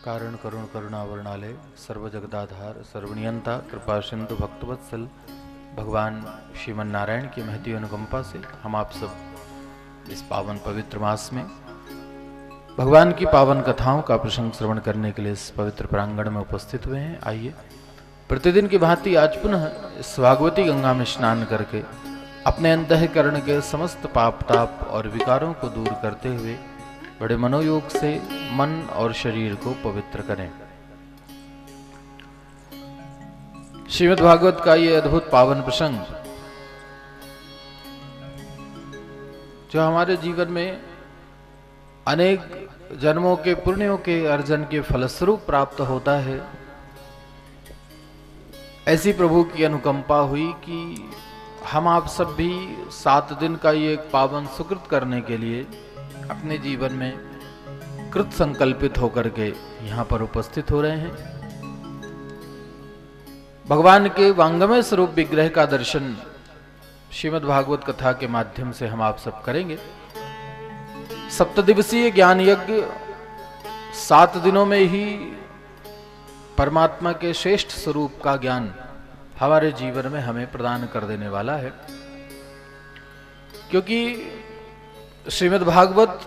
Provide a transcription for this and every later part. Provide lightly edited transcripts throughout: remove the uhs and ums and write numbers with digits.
कारण करुण करुणावर्णालय सर्वजगदाधार सर्वनियंता कृपा सिंधु भक्तवत्सल भगवान श्रीमन नारायण की महती अनुकंपा से हम आप सब इस पावन पवित्र मास में भगवान की पावन कथाओं का प्रसंग श्रवण करने के लिए इस पवित्र प्रांगण में उपस्थित हुए हैं। आइए प्रतिदिन की भांति आज पुनः इस भागवती गंगा में स्नान करके अपने अंतःकरण के समस्त पाप ताप और विकारों को दूर करते हुए बड़े मनोयोग से मन और शरीर को पवित्र करें। श्रीमद् भागवत का ये अद्भुत पावन प्रसंग जो हमारे जीवन में अनेक जन्मों के पुण्यों के अर्जन के फलस्वरूप प्राप्त होता है। ऐसी प्रभु की अनुकंपा हुई कि हम आप सब भी 7 दिन का ये एक पावन सुकृत करने के लिए अपने जीवन में कृत संकल्पित होकर के यहाँ पर उपस्थित हो रहे हैं। भगवान के वांगमय स्वरूप विग्रह का दर्शन श्रीमद् भागवत कथा के माध्यम से हम आप सब करेंगे। 7 दिवसीय ज्ञान यज्ञ 7 दिनों में ही परमात्मा के श्रेष्ठ स्वरूप का ज्ञान हमारे जीवन में हमें प्रदान कर देने वाला है, क्योंकि श्रीमद् भागवत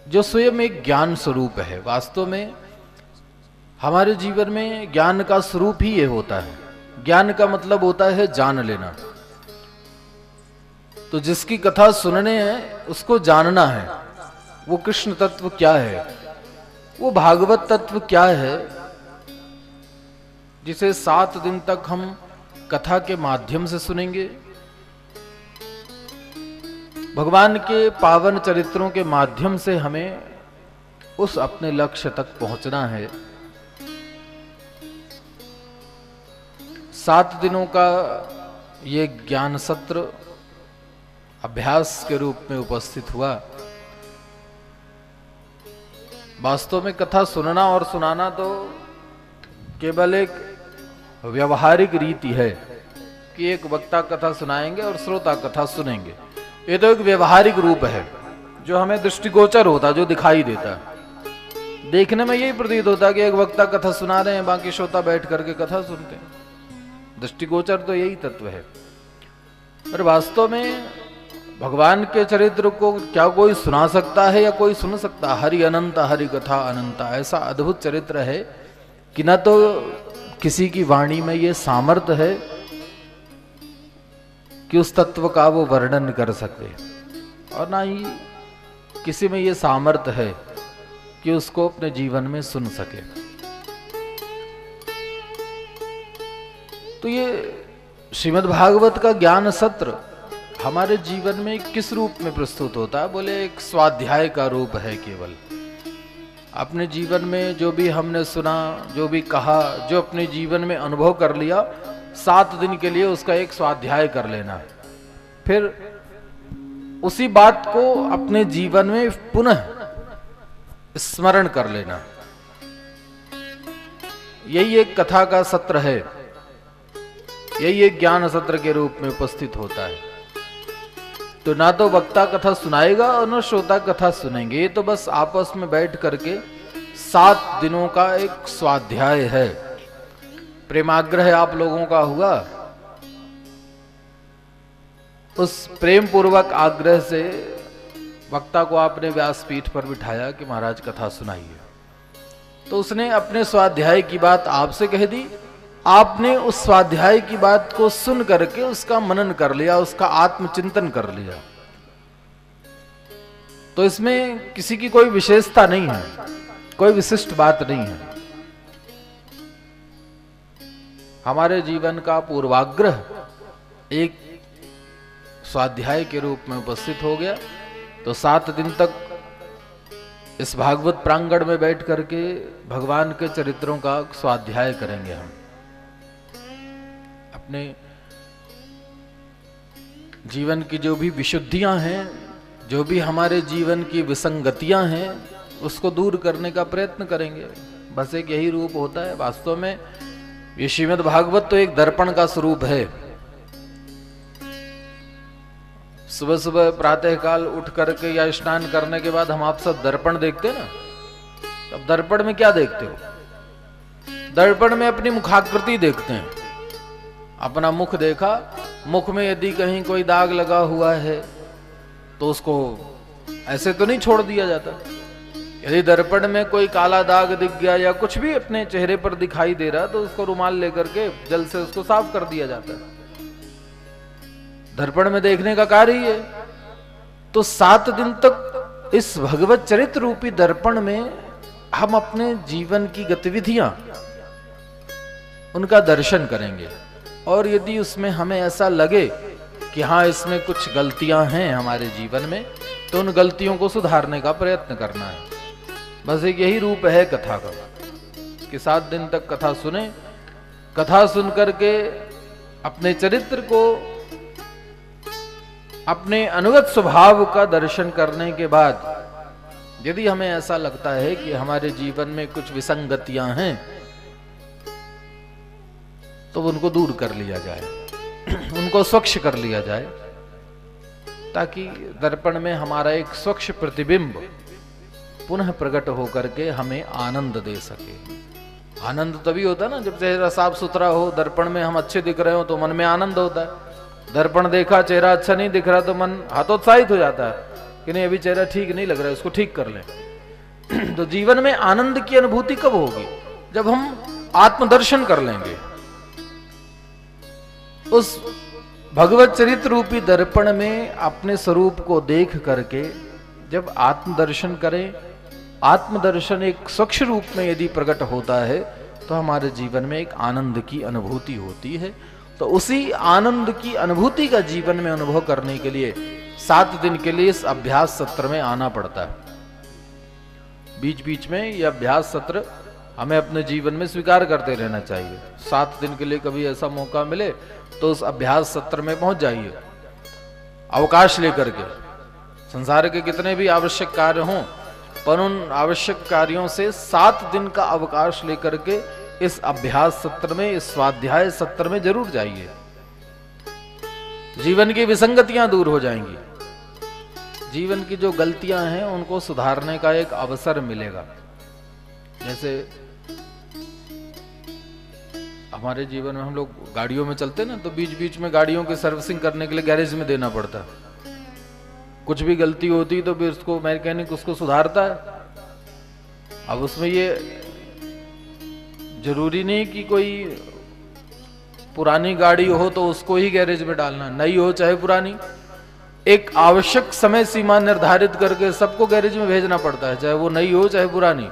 जो स्वयं एक ज्ञान स्वरूप है, वास्तव में हमारे जीवन में ज्ञान का स्वरूप ही ये होता है। ज्ञान का मतलब होता है जान लेना। तो जिसकी कथा सुनने है उसको जानना है, वो कृष्ण तत्व क्या है, वो भागवत तत्व क्या है, जिसे 7 दिन तक हम कथा के माध्यम से सुनेंगे। भगवान के पावन चरित्रों के माध्यम से हमें उस अपने लक्ष्य तक पहुंचना है। 7 दिनों का ये ज्ञान सत्र अभ्यास के रूप में उपस्थित हुआ। वास्तव में कथा सुनना और सुनाना तो केवल एक व्यवहारिक रीति है कि एक वक्ता कथा सुनाएंगे और श्रोता कथा सुनेंगे। ये तो एक व्यवहारिक रूप है जो हमें दृष्टिगोचर होता, जो दिखाई देता। देखने में यही प्रतीत होता कि एक वक्ता कथा सुना रहे हैं, बाकी श्रोता बैठ करके कथा सुनते हैं। दृष्टिगोचर तो यही तत्व है। पर वास्तव में भगवान के चरित्र को क्या कोई सुना सकता है या कोई सुन सकता? हरि अनंत हरि कथा अनंता, ऐसा अद्भुत चरित्र है कि न तो किसी की वाणी में ये सामर्थ्य है कि उस तत्व का वो वर्णन कर सके, और ना ही किसी में ये सामर्थ्य है कि उसको अपने जीवन में सुन सके। तो ये श्रीमद् भागवत का ज्ञान सत्र हमारे जीवन में किस रूप में प्रस्तुत होता है? बोले एक स्वाध्याय का रूप है। केवल अपने जीवन में जो भी हमने सुना, जो भी कहा, जो अपने जीवन में अनुभव कर लिया, 7 दिन के लिए उसका एक स्वाध्याय कर लेना, फिर उसी बात को अपने जीवन में पुनः स्मरण कर लेना। यही एक कथा का सत्र है, यही एक ज्ञान सत्र के रूप में उपस्थित होता है। तो ना तो वक्ता कथा सुनाएगा और न श्रोता कथा सुनेंगे। ये तो बस आपस में बैठ करके 7 दिनों का एक स्वाध्याय है। प्रेमाग्रह आप लोगों का हुआ, उस प्रेम पूर्वक आग्रह से वक्ता को आपने व्यासपीठ पर बिठाया कि महाराज कथा सुनाइए। तो उसने अपने स्वाध्याय की बात आपसे कह दी, आपने उस स्वाध्याय की बात को सुन करके उसका मनन कर लिया, उसका आत्मचिंतन कर लिया। तो इसमें किसी की कोई विशेषता नहीं है, कोई विशिष्ट बात नहीं है। हमारे जीवन का पूर्वाग्रह एक स्वाध्याय के रूप में उपस्थित हो गया। तो 7 दिन तक इस भागवत प्रांगण में बैठ करके भगवान के चरित्रों का स्वाध्याय करेंगे। हम अपने जीवन की जो भी विशुद्धियां हैं, जो भी हमारे जीवन की विसंगतियां हैं, उसको दूर करने का प्रयत्न करेंगे। बस एक यही रूप होता है। वास्तव में ये श्रीमद् भागवत तो एक दर्पण का स्वरूप है। सुबह सुबह प्रातः काल उठ करके या स्नान करने के बाद हम आप सब दर्पण देखते हैं ना। अब दर्पण में क्या देखते हो? दर्पण में अपनी मुखाकृति देखते हैं। अपना मुख देखा, मुख में यदि कहीं कोई दाग लगा हुआ है तो उसको ऐसे तो नहीं छोड़ दिया जाता। यदि दर्पण में कोई काला दाग दिख गया या कुछ भी अपने चेहरे पर दिखाई दे रहा तो उसको रुमाल लेकर के जल से उसको साफ कर दिया जाता है। दर्पण में देखने का कार्य ही है। तो 7 दिन तक इस भगवत चरित्र रूपी दर्पण में हम अपने जीवन की गतिविधियां उनका दर्शन करेंगे। और यदि उसमें हमें ऐसा लगे कि हाँ इसमें कुछ गलतियां हैं हमारे जीवन में, तो उन गलतियों को सुधारने का प्रयत्न करना है। बस एक यही रूप है कथा का कि 7 दिन तक कथा सुने, कथा सुन करके अपने चरित्र को, अपने अनुगत स्वभाव का दर्शन करने के बाद यदि हमें ऐसा लगता है कि हमारे जीवन में कुछ विसंगतियां हैं तो उनको दूर कर लिया जाए, उनको स्वच्छ कर लिया जाए, ताकि दर्पण में हमारा एक स्वच्छ प्रतिबिंब पुनः प्रकट होकर के हमें आनंद दे सके। आनंद तभी होता है ना जब चेहरा साफ सुथरा हो, दर्पण में हम अच्छे दिख रहे हो तो मन में आनंद होता है। दर्पण देखा, चेहरा अच्छा नहीं दिख रहा तो मन हतोत्साहित हो जाता है कि नहीं अभी चेहरा ठीक नहीं लग रहा है, उसको ठीक कर लें। तो जीवन में आनंद की अनुभूति कब होगी? जब हम आत्मदर्शन कर लेंगे। उस भगवत चरित्र रूपी दर्पण में अपने स्वरूप को देख करके जब आत्मदर्शन करें, आत्मदर्शन एक स्वच्छ रूप में यदि प्रकट होता है तो हमारे जीवन में एक आनंद की अनुभूति होती है। तो उसी आनंद की अनुभूति का जीवन में अनुभव करने के लिए 7 दिन के लिए इस अभ्यास सत्र में आना पड़ता है। बीच बीच में यह अभ्यास सत्र हमें अपने जीवन में स्वीकार करते रहना चाहिए। 7 दिन के लिए कभी ऐसा मौका मिले तो उस अभ्यास सत्र में पहुंच जाइए, अवकाश लेकर के। संसार के कितने भी आवश्यक कार्य हों, पर उन आवश्यक कार्यों से 7 दिन का अवकाश लेकर के इस अभ्यास सत्र में, इस स्वाध्याय सत्र में जरूर जाइए। जीवन की विसंगतियां दूर हो जाएंगी, जीवन की जो गलतियां हैं उनको सुधारने का एक अवसर मिलेगा। जैसे हमारे जीवन में हम लोग गाड़ियों में चलते ना, तो बीच बीच में गाड़ियों की सर्विसिंग करने के लिए गैरेज में देना पड़ता है। कुछ भी गलती होती तो फिर उसको मैकेनिक उसको सुधारता है। अब उसमें ये जरूरी नहीं कि कोई पुरानी गाड़ी हो तो उसको ही गैरेज में डालना, नई हो चाहे पुरानी। एक आवश्यक समय सीमा निर्धारित करके सबको गैरेज में भेजना पड़ता है, चाहे वो नई हो चाहे पुरानी।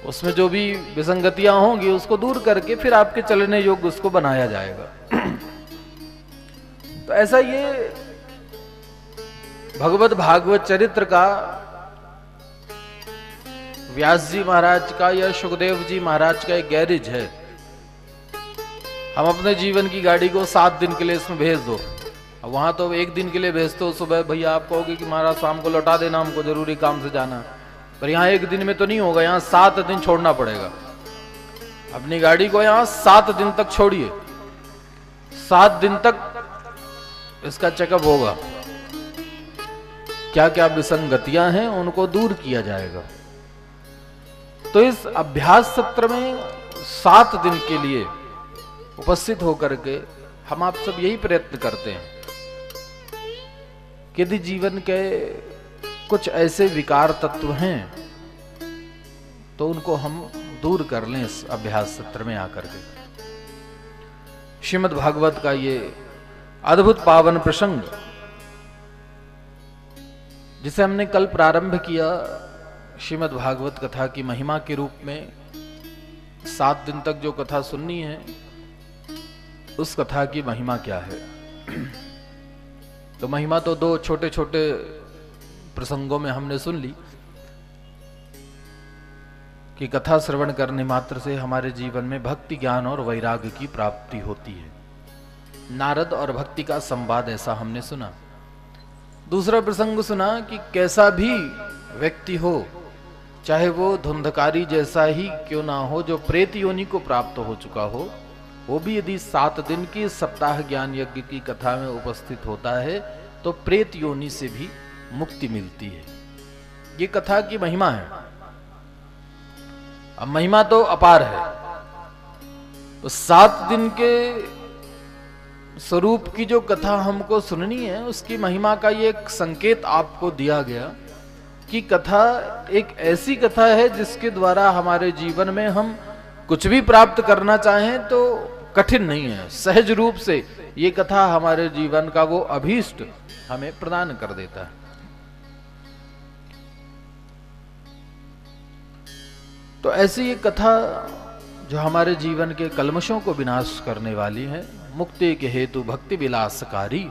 उसमें जो भी विसंगतियां होंगी उसको दूर करके फिर आपके चलने योग्य उसको बनाया जाएगा। तो ऐसा ये भगवत भागवत चरित्र का व्यास जी महाराज का या सुखदेव जी महाराज का एक गैरेज है। हम अपने जीवन की गाड़ी को 7 दिन के लिए इसमें भेज दो। अब वहां तो 1 दिन के लिए भेजते हो, सुबह भैया आप कहोगे कि महाराज शाम को लौटा देना, हमको जरूरी काम से जाना। पर यहाँ 1 दिन में तो नहीं होगा, यहाँ 7 दिन छोड़ना पड़ेगा। अपनी गाड़ी को यहाँ 7 दिन तक छोड़िए, 7 दिन तक इसका चेकअप होगा, क्या क्या विसंगतियां हैं उनको दूर किया जाएगा। तो इस अभ्यास सत्र में 7 दिन के लिए उपस्थित होकर के हम आप सब यही प्रयत्न करते हैं कि यदि जीवन के कुछ ऐसे विकार तत्व हैं तो उनको हम दूर कर लें इस अभ्यास सत्र में आकर के। श्रीमद् भागवत का ये अद्भुत पावन प्रसंग जिसे हमने कल प्रारंभ किया, श्रीमद् भागवत कथा की महिमा के रूप में 7 दिन तक जो कथा सुननी है उस कथा की महिमा क्या है। तो महिमा तो 2 छोटे छोटे प्रसंगों में हमने सुन ली कि कथा श्रवण करने मात्र से हमारे जीवन में भक्ति, ज्ञान और वैराग्य की प्राप्ति होती है। नारद और भक्ति का संवाद ऐसा हमने सुना। दूसरा प्रसंग सुना कि कैसा भी व्यक्ति हो, चाहे वो धुंधकारी जैसा ही क्यों ना हो, जो प्रेत योनि को प्राप्त हो चुका हो, वो भी यदि 7 दिन की सप्ताह ज्ञान यज्ञ की कथा में उपस्थित होता है तो प्रेत योनि से भी मुक्ति मिलती है। ये कथा की महिमा है। अब महिमा तो अपार है। तो 7 दिन के स्वरूप की जो कथा हमको सुननी है, उसकी महिमा का ये एक संकेत आपको दिया गया कि कथा एक ऐसी कथा है जिसके द्वारा हमारे जीवन में हम कुछ भी प्राप्त करना चाहें तो कठिन नहीं है। सहज रूप से ये कथा हमारे जीवन का वो अभीष्ट हमें प्रदान कर देता है। तो ऐसी ये कथा जो हमारे जीवन के कल्मशों को विनाश करने वाली है, मुक्ति के हेतु भक्ति विलासकारी,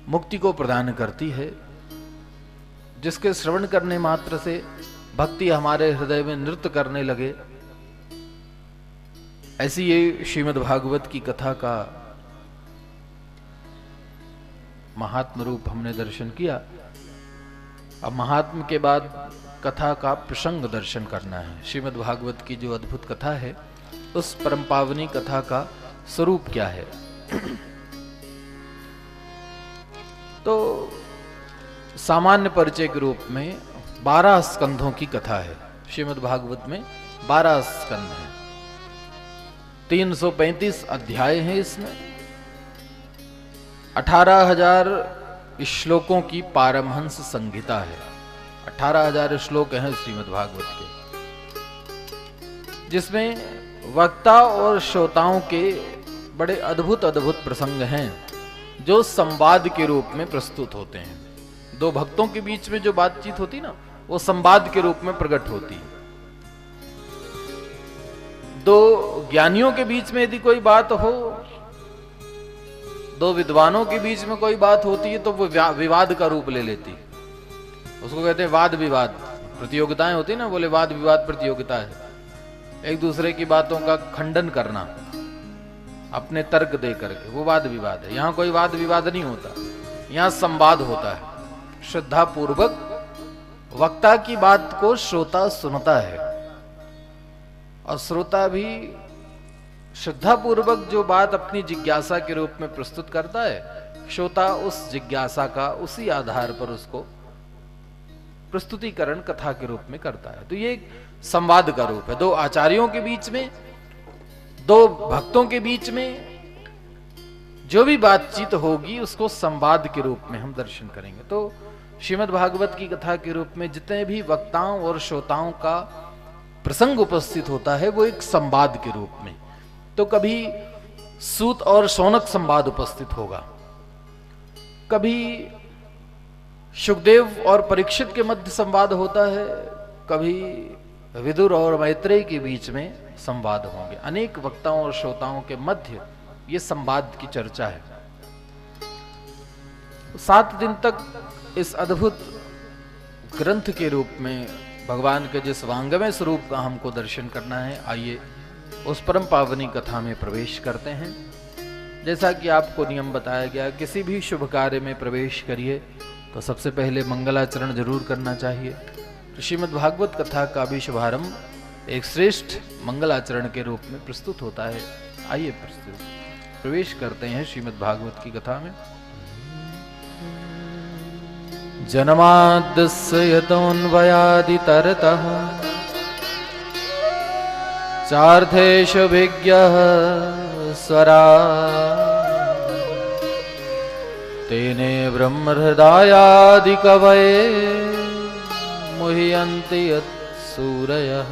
मुक्ति को प्रदान करती है, जिसके श्रवण करने मात्र से भक्ति हमारे हृदय में नृत्य करने लगे। ऐसी ये श्रीमद् भागवत की कथा का महात्म रूप हमने दर्शन किया। अब महात्म के बाद कथा का प्रसंग दर्शन करना है। श्रीमद् भागवत की जो अद्भुत कथा है, उस परम पावनी कथा का स्वरूप क्या है। तो सामान्य परिचय के रूप में 12 स्कंधों की कथा है। श्रीमद् भागवत में 12 स्कंध हैं, 335 अध्याय हैं। इसमें 18,000 श्लोकों की पारमहंस संहिता है। 18,000 श्लोक हैं श्रीमद् भागवत के, जिसमें वक्ता और श्रोताओं के बड़े अद्भुत अद्भुत प्रसंग हैं जो संवाद के रूप में प्रस्तुत होते हैं। दो भक्तों के बीच में जो बातचीत होती ना, वो संवाद के रूप में प्रकट होती है। दो ज्ञानियों के बीच में यदि कोई बात हो, दो विद्वानों के बीच में कोई बात होती है तो वो विवाद का रूप ले लेती है। उसको कहते हैं वाद विवाद। प्रतियोगिताएं होती है ना, बोले वाद विवाद प्रतियोगिता है, एक दूसरे की बातों का खंडन करना अपने तर्क दे करके, वो वाद विवाद है। यहां कोई वाद विवाद नहीं होता, यहां संवाद होता है। श्रद्धा पूर्वक वक्ता की बात को श्रोता सुनता है और श्रोता भी श्रद्धा पूर्वक जो बात अपनी जिज्ञासा के रूप में प्रस्तुत करता है, श्रोता उस जिज्ञासा का उसी आधार पर उसको प्रस्तुतिकरण कथा के रूप में करता है। तो ये एक संवाद का रूप है। दो आचार्यों के बीच में, दो भक्तों के बीच में जो भी बातचीत होगी उसको संवाद के रूप में हम दर्शन करेंगे। तो श्रीमद् भागवत की कथा के रूप में जितने भी वक्ताओं और श्रोताओं का प्रसंग उपस्थित होता है वो एक संवाद के रूप में। तो कभी सूत और शौनक संवाद उपस्थित होगा, कभी सुखदेव और परीक्षित के मध्य संवाद होता है, कभी विदुर और मैत्रेय के बीच में संवाद होंगे। अनेक वक्ताओं और श्रोताओं के मध्य ये संवाद की चर्चा है। 7 दिन तक इस अद्भुत ग्रंथ के रूप में भगवान के जिस वांगमय स्वरूप का हमको दर्शन करना है, आइए उस परम पावनी कथा में प्रवेश करते हैं। जैसा कि आपको नियम बताया गया, किसी भी शुभ कार्य में प्रवेश करिए तो सबसे पहले मंगलाचरण जरूर करना चाहिए। तो श्रीमद् भागवत कथा का भी शुभारंभ एक श्रेष्ठ मंगलाचरण के रूप में प्रस्तुत होता है। आइए प्रवेश करते हैं श्रीमद् भागवत की कथा में। जन्माद्यस्य यतोऽन्वयादितरतः चार्थेषु विज्ञः स्वराट् तेने ब्रह्महृदायादिकवये मुह्यन्ति यत्सूरयः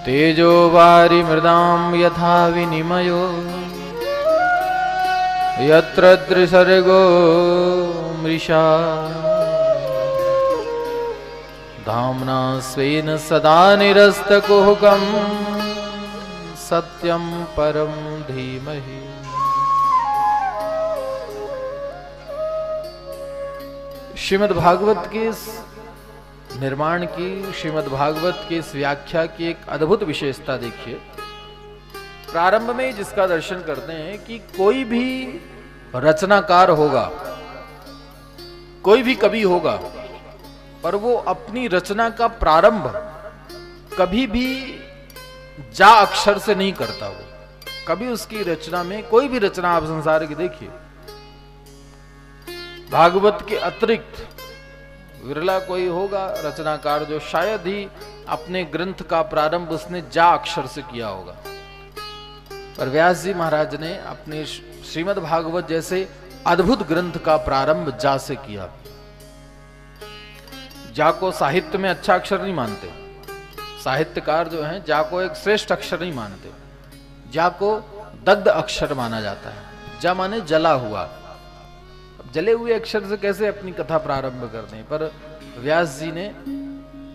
तेजो वारिमृदां यथा विनिमयो यत्र त्रिसर्गो मृषा धाम्ना स्वेन सदा निरस्तकुहकं सत्यं परं धीमहि। श्रीमद् भागवत के इस निर्माण की, श्रीमद् भागवत की इस व्याख्या की एक अद्भुत विशेषता देखिए। प्रारंभ में जिसका दर्शन करते हैं कि कोई भी रचनाकार होगा, कोई भी कवि होगा, पर वो अपनी रचना का प्रारंभ कभी भी जा अक्षर से नहीं करता वो। कभी उसकी रचना में, कोई भी रचना आप संसार की देखिए, भागवत के अतिरिक्त विरला कोई होगा रचनाकार जो शायद ही अपने ग्रंथ का प्रारंभ उसने जा अक्षर से किया होगा। पर व्यास जी महाराज ने अपने श्रीमद् भागवत जैसे अद्भुत ग्रंथ का प्रारंभ जा से किया। जा को साहित्य में अच्छा अक्षर नहीं मानते, साहित्यकार जो हैं जा को एक श्रेष्ठ अक्षर नहीं मानते, जा को दग्ध अक्षर माना जाता है। जा माने जला हुआ, अब जले हुए अक्षर से कैसे अपनी कथा प्रारंभ कर दें। पर व्यास जी ने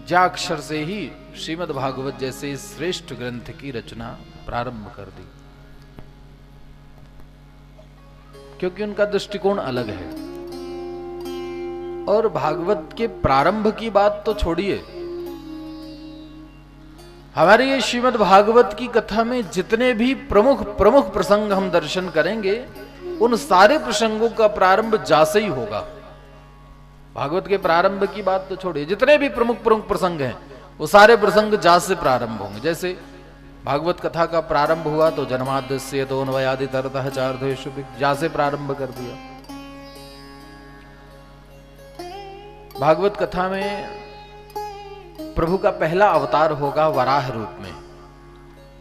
जा अक्षर से ही श्रीमद् भागवत जैसे श्रेष्ठ ग्रंथ की रचना प्रारंभ कर दी, क्योंकि उनका दृष्टिकोण अलग है। और भागवत के प्रारंभ की बात तो छोड़िए, हमारे ये श्रीमद् भागवत की कथा में जितने भी प्रमुख प्रमुख प्रसंग हम दर्शन करेंगे, उन सारे प्रसंगों का प्रारंभ जा से ही होगा। भागवत के प्रारंभ की बात तो छोड़िए, जितने भी प्रमुख प्रमुख प्रसंग हैं वो सारे प्रसंग जा से प्रारंभ होंगे। जैसे भागवत कथा का प्रारंभ हुआ तो जन्माद्यस्य तोऽन्वयादितरतः चार्धेषु जा से प्रारंभ कर दिया। भागवत कथा में प्रभु का पहला अवतार होगा वराह रूप में,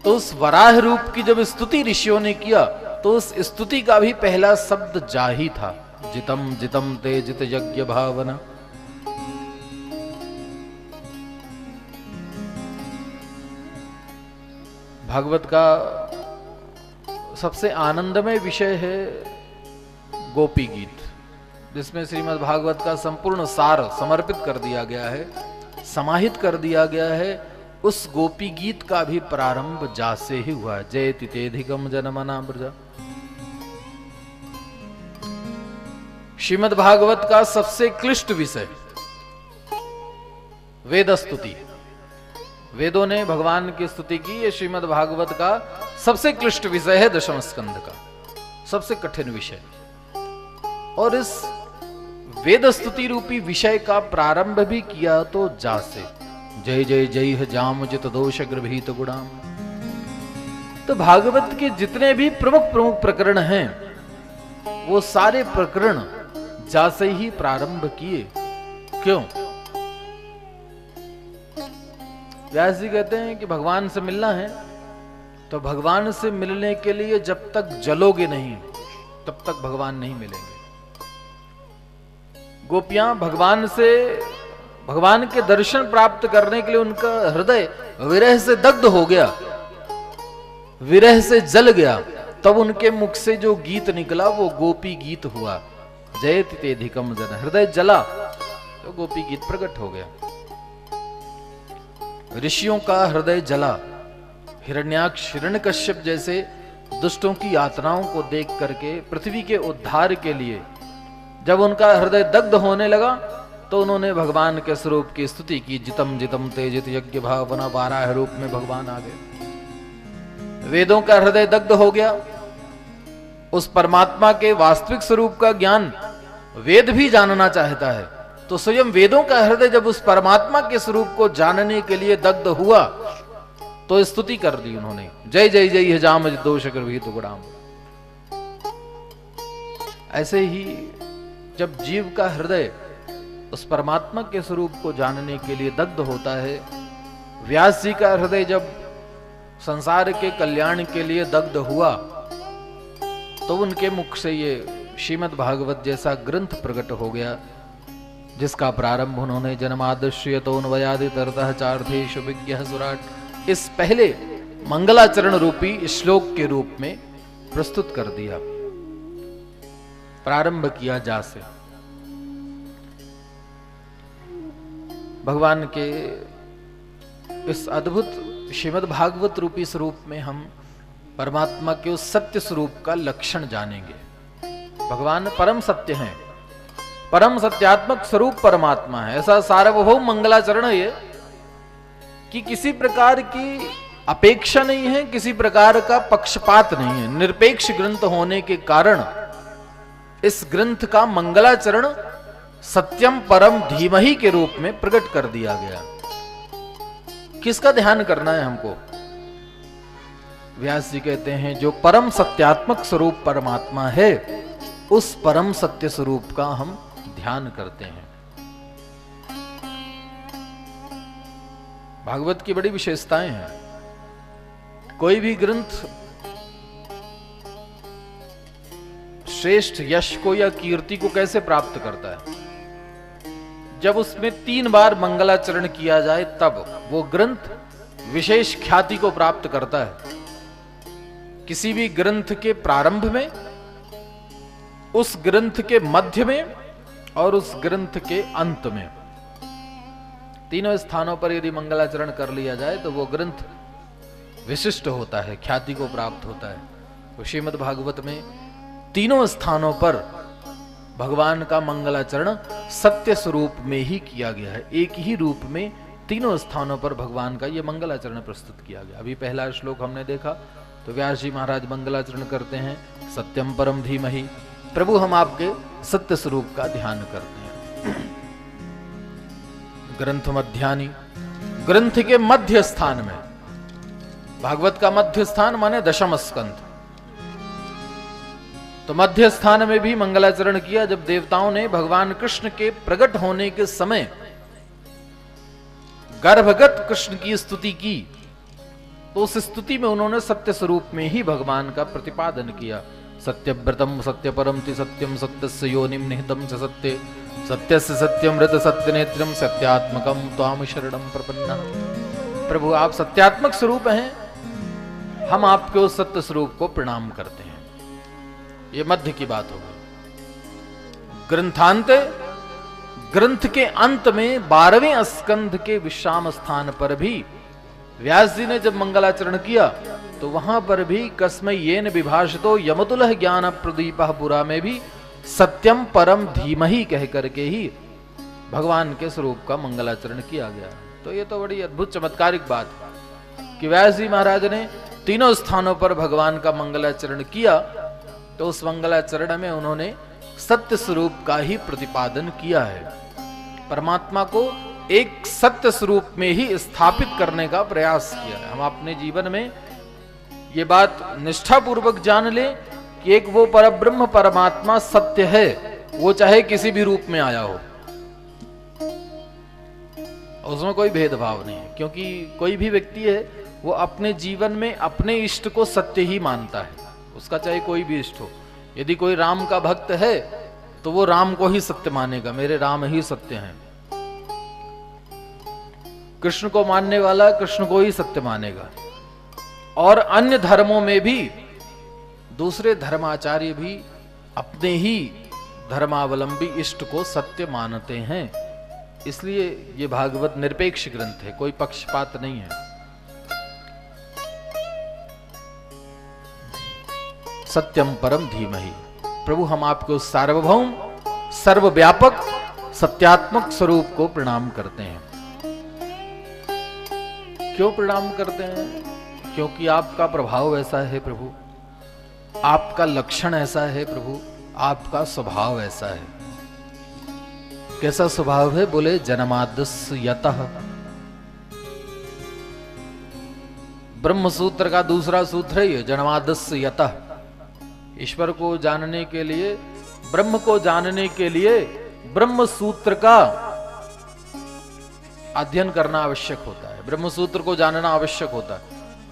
तो उस वराह रूप की जब स्तुति ऋषियों ने किया तो उस स्तुति का भी पहला शब्द जा ही था। जितम जितम ते जित यज्ञ भावना। भागवत का सबसे आनंदमय विषय है गोपी गीत, जिसमें श्रीमद् भागवत का संपूर्ण सार समर्पित कर दिया गया है, समाहित कर दिया गया है। उस गोपी गीत का भी प्रारंभ जा से ही हुआ। जयति तेधिकम जनमना ब्रजा। श्रीमद् भागवत का सबसे क्लिष्ट विषय वेद स्तुति। वेदों ने भगवान की स्तुति की, ये श्रीमद् भागवत का सबसे क्लिष्ट विषय है, दशम स्कंद का सबसे कठिन विषय। और इस वेद स्तुति रूपी विषय का प्रारंभ भी किया तो जा से। जय जय जय जाम जित दोष गृभीत गुणाम। तो भागवत के जितने भी प्रमुख प्रमुख प्रकरण हैं वो सारे प्रकरण जा से ही प्रारंभ किए। क्यों? व्यास जी कहते हैं कि भगवान से मिलना है तो भगवान से मिलने के लिए जब तक जलोगे नहीं तब तक भगवान नहीं मिलेंगे। गोपियां भगवान के दर्शन प्राप्त करने के लिए उनका हृदय विरह से दग्ध हो गया, विरह से जल गया, तब उनके मुख से जो गीत निकला वो गोपी गीत हुआ। जयति तेधिकम जन। हृदय जला तो गोपी गीत प्रकट हो गया। ऋषियों का हृदय जला। हिरण्याक्ष हिरण्यकश्यप जैसे दुष्टों की यातनाओं को देख करके पृथ्वी के उद्धार के लिए जब उनका हृदय दग्ध होने लगा तो उन्होंने भगवान के स्वरूप की स्तुति की। जितम जितम तेजित यज्ञ भावना। वाराह रूप में भगवान आ गए। वेदों का हृदय दग्ध हो गया। उस परमात्मा के वास्तविक स्वरूप का ज्ञान वेद भी जानना चाहता है, तो स्वयं वेदों का हृदय जब उस परमात्मा के स्वरूप को जानने के लिए दग्ध हुआ तो स्तुति कर दी उन्होंने। जय जय जय जाम दोष गृभीत गुणाम। ऐसे ही जब जीव का हृदय उस परमात्मा के स्वरूप को जानने के लिए दग्ध होता है, व्यास जी का हृदय जब संसार के कल्याण के लिए दग्ध हुआ तो उनके मुख से ये श्रीमद् भागवत जैसा ग्रंथ प्रकट हो गया, जिसका प्रारंभ उन्होंने जन्माद्यस्य तोऽन्वयादितरतः चार्धेषु विज्ञः सुराट इस पहले मंगलाचरण रूपी श्लोक के रूप में प्रस्तुत कर दिया। प्रारंभ किया जा से। भगवान के इस अद्भुत श्रीमद् भागवत रूपी स्वरूप में हम परमात्मा के उस सत्य स्वरूप का लक्षण जानेंगे। भगवान परम सत्य हैं, परम सत्यात्मक स्वरूप परमात्मा है। ऐसा सार्वभौम मंगलाचरण है कि किसी प्रकार की अपेक्षा नहीं है, किसी प्रकार का पक्षपात नहीं है। निरपेक्ष ग्रंथ होने के कारण इस ग्रंथ का मंगलाचरण सत्यम परम धीमहि के रूप में प्रकट कर दिया गया। किसका ध्यान करना है हमको? व्यास जी कहते हैं जो परम सत्यात्मक स्वरूप परमात्मा है, उस परम सत्य स्वरूप का हम ध्यान करते हैं। भागवत की बड़ी विशेषताएं हैं। कोई भी ग्रंथ श्रेष्ठ यश को या कीर्ति को कैसे प्राप्त करता है? जब उसमें 3 बार मंगलाचरण किया जाए तब वो ग्रंथ विशेष ख्याति को प्राप्त करता है। किसी भी ग्रंथ के प्रारंभ में, उस ग्रंथ के मध्य में और उस ग्रंथ के अंत में, तीनों स्थानों पर यदि मंगलाचरण कर लिया जाए तो वो ग्रंथ विशिष्ट होता है, ख्याति को प्राप्त होता है। तो श्रीमद् भागवत में तीनों स्थानों पर भगवान का मंगलाचरण सत्य स्वरूप में ही किया गया है। एक ही रूप में तीनों स्थानों पर भगवान का यह मंगलाचरण प्रस्तुत किया गया। अभी पहला श्लोक हमने देखा तो व्यास जी महाराज मंगलाचरण करते हैं, सत्यम परम धीमहि, प्रभु हम आपके सत्य स्वरूप का ध्यान करते हैं। ग्रंथ मध्यानि, ग्रंथ के मध्य स्थान में, भागवत का मध्य स्थान माने दशम स्कंध, तो मध्य स्थान में भी मंगलाचरण किया। जब देवताओं ने भगवान कृष्ण के प्रकट होने के समय गर्भगत कृष्ण की स्तुति की, तो उस स्तुति में उन्होंने सत्य स्वरूप में ही भगवान का प्रतिपादन किया। सत्यव्रतम सत्यपरम ति सत्यम सत्यस्य योनिम निहितम च सत्ये सत्यस्य सत्यमृत सत्यनेत्रम सत्यात्मकम त्वाम शरणम प्रपन्ना। प्रभु आप सत्यात्मक स्वरूप हैं, हम आपके उस सत्य स्वरूप को प्रणाम करते हैं। ये मध्य की बात हो गई। ग्रंथांत, ग्रंथ के अंत में 12वें स्कंध के विश्राम स्थान पर भी व्यास जी ने जब मंगलाचरण किया तो वहां पर भी कस्मै येन विभाषितो यमतुलः ज्ञान प्रदीपः पुरा में भी सत्यम परम धीमहि कह करके ही भगवान के स्वरूप का मंगलाचरण किया गया। तो ये तो बड़ी अद्भुत चमत्कारिक बात है कि व्यास जी महाराज ने तीनों स्थानों पर भगवान का मंगलाचरण किया, तो उस मंगलाचरण में उन्होंने सत्य स्वरूप का ही प्रतिपादन किया है। परमात्मा को एक सत्य स्वरूप में ही स्थापित करने का प्रयास किया है। हम अपने जीवन में ये बात निष्ठापूर्वक जान लें कि एक वो परब्रह्म परमात्मा सत्य है, वो चाहे किसी भी रूप में आया हो, उसमें कोई भेदभाव नहीं है। क्योंकि कोई भी व्यक्ति है वो अपने जीवन में अपने इष्ट को सत्य ही मानता है, उसका चाहे कोई भी इष्ट हो। यदि कोई राम का भक्त है तो वो राम को ही सत्य मानेगा, मेरे राम ही सत्य हैं। कृष्ण को मानने वाला कृष्ण को ही सत्य मानेगा। और अन्य धर्मों में भी दूसरे धर्माचार्य भी अपने ही धर्मावलंबी इष्ट को सत्य मानते हैं। इसलिए ये भागवत निरपेक्ष ग्रंथ है, कोई पक्षपात नहीं है। सत्यम परम धीमहि, प्रभु हम आपको सार्वभौम सर्वव्यापक सत्यात्मक स्वरूप को प्रणाम करते हैं। क्यों प्रणाम करते हैं? क्योंकि आपका प्रभाव ऐसा है प्रभु, आपका लक्षण ऐसा है प्रभु, आपका स्वभाव ऐसा है। कैसा स्वभाव है? बोले जन्माद्यस्य यतः। ब्रह्म सूत्र का दूसरा सूत्र है ये, जन्माद्यस्य यतः। ईश्वर को जानने के लिए, ब्रह्म को जानने के लिए ब्रह्म सूत्र का अध्ययन करना आवश्यक होता है, ब्रह्म सूत्र को जानना आवश्यक होता है।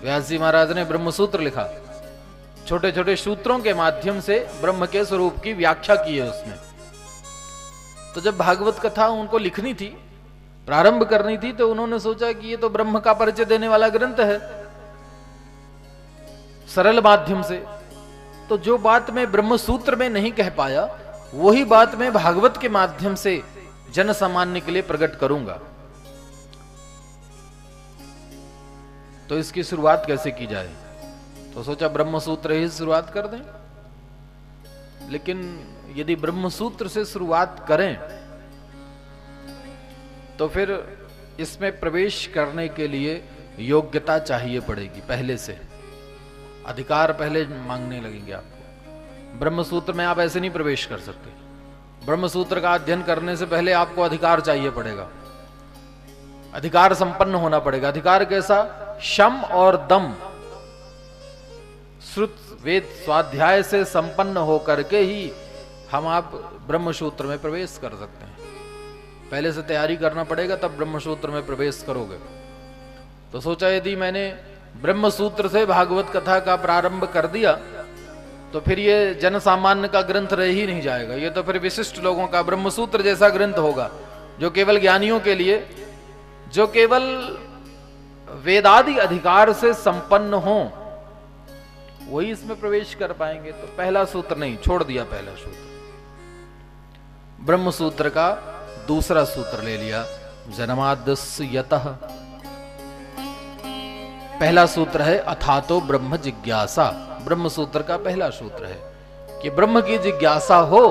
व्यास जी महाराज ने ब्रह्म सूत्र लिखा, छोटे छोटे सूत्रों के माध्यम से ब्रह्म के स्वरूप की व्याख्या की है उसमें। तो जब भागवत कथा उनको लिखनी थी, प्रारंभ करनी थी, तो उन्होंने सोचा कि ये तो ब्रह्म का परिचय देने वाला ग्रंथ है सरल माध्यम से, तो जो बात मैं ब्रह्म सूत्र में नहीं कह पाया वही बात मैं भागवत के माध्यम से जन सामान्य के लिए प्रकट करूंगा। तो इसकी शुरुआत कैसे की जाए? तो सोचा ब्रह्म सूत्र ही शुरुआत कर दें। लेकिन यदि ब्रह्म सूत्र से शुरुआत करें तो फिर इसमें प्रवेश करने के लिए योग्यता चाहिए पड़ेगी, पहले से अधिकार पहले मांगने लगेंगे आपको। ब्रह्म सूत्र में आप ऐसे नहीं प्रवेश कर सकते। ब्रह्म सूत्र का अध्ययन करने से पहले आपको अधिकार चाहिए पड़ेगा, अधिकार संपन्न होना पड़ेगा। अधिकार कैसा? शम और दम, श्रुत वेद स्वाध्याय से संपन्न होकर के ही हम आप ब्रह्मसूत्र में प्रवेश कर सकते हैं। पहले से तैयारी करना पड़ेगा, तब ब्रह्मसूत्र में प्रवेश करोगे। तो सोचा यदि मैंने ब्रह्मसूत्र से भागवत कथा का प्रारंभ कर दिया तो फिर ये जन सामान्य का ग्रंथ रह ही नहीं जाएगा, ये तो फिर विशिष्ट लोगों का ब्रह्मसूत्र जैसा ग्रंथ होगा, जो केवल ज्ञानियों के लिए, जो केवल वेदादि अधिकार से संपन्न हो, वही इसमें प्रवेश कर पाएंगे। तो पहला सूत्र नहीं, छोड़ दिया पहला सूत्र, ब्रह्मसूत्र का दूसरा सूत्र ले लिया, जन्माद्यस्य यतः। पहला सूत्र है अथातो ब्रह्म जिज्ञासा, ब्रह्मसूत्र का पहला सूत्र है कि ब्रह्म की जिज्ञासा हो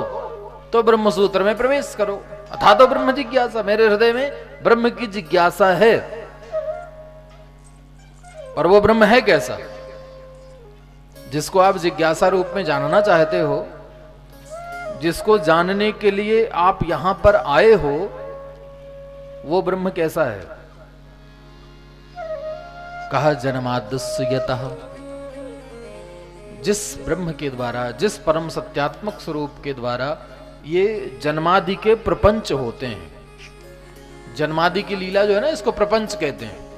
तो ब्रह्मसूत्र में प्रवेश करो। अथातो ब्रह्म जिज्ञासा, मेरे हृदय में ब्रह्म की जिज्ञासा है। और वो ब्रह्म है कैसा, जिसको आप जिज्ञासा रूप में जानना चाहते हो, जिसको जानने के लिए आप यहां पर आए हो, वो ब्रह्म कैसा है? कहा जन्माद्यस्य यतः, जिस ब्रह्म के द्वारा, जिस परम सत्यात्मक स्वरूप के द्वारा ये जन्मादि के प्रपंच होते हैं। जन्मादि की लीला जो है ना, इसको प्रपंच कहते हैं।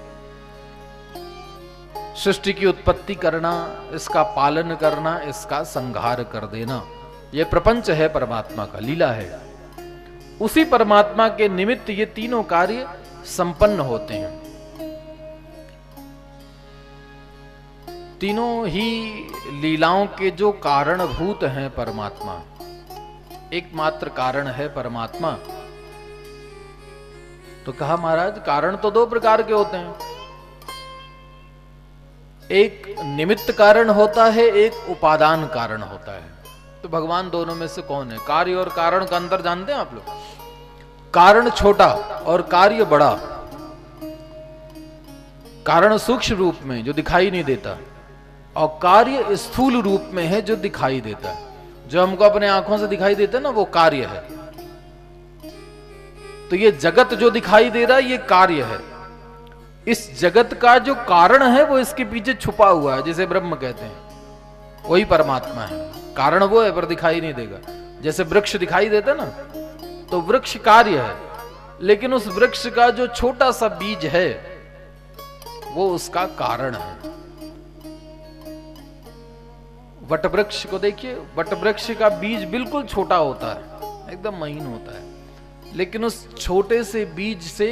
सृष्टि की उत्पत्ति करना, इसका पालन करना, इसका संहार कर देना, यह प्रपंच है, परमात्मा का लीला है। उसी परमात्मा के निमित्त ये तीनों कार्य संपन्न होते हैं। तीनों ही लीलाओं के जो कारणभूत हैं परमात्मा, एकमात्र कारण है परमात्मा। तो कहा महाराज कारण तो दो प्रकार के होते हैं, एक निमित्त कारण होता है, एक उपादान कारण होता है। तो भगवान दोनों में से कौन है? कार्य और कारण का अंतर जानते हैं आप लोग? कारण छोटा और कार्य बड़ा। कारण सूक्ष्म रूप में जो दिखाई नहीं देता, और कार्य स्थूल रूप में है जो दिखाई देता है। जो हमको अपने आंखों से दिखाई देता है ना, वो कार्य है। तो ये जगत जो दिखाई दे रहा है, ये कार्य है। इस जगत का जो कारण है वो इसके पीछे छुपा हुआ है, जिसे ब्रह्म कहते हैं, वही परमात्मा है। कारण वो है पर दिखाई नहीं देगा। जैसे वृक्ष दिखाई देता ना, तो वृक्ष कार्य है, लेकिन उस वृक्ष का जो छोटा सा बीज है वो उसका कारण है। वट वृक्ष को देखिए, वट वृक्ष का बीज बिल्कुल छोटा होता है, एकदम महीन होता है, लेकिन उस छोटे से बीज से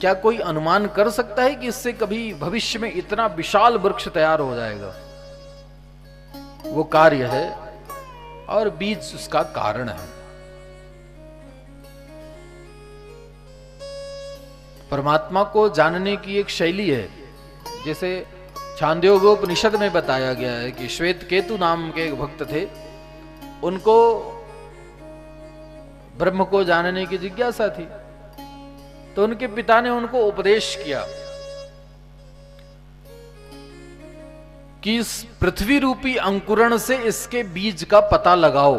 क्या कोई अनुमान कर सकता है कि इससे कभी भविष्य में इतना विशाल वृक्ष तैयार हो जाएगा? वो कार्य है और बीज उसका कारण है। परमात्मा को जानने की एक शैली है, जैसे छांदोग्योपनिषद में बताया गया है कि श्वेत केतु नाम के एक भक्त थे, उनको ब्रह्म को जानने की जिज्ञासा थी। तो उनके पिता ने उनको उपदेश किया कि इस पृथ्वी रूपी अंकुरण से इसके बीज का पता लगाओ,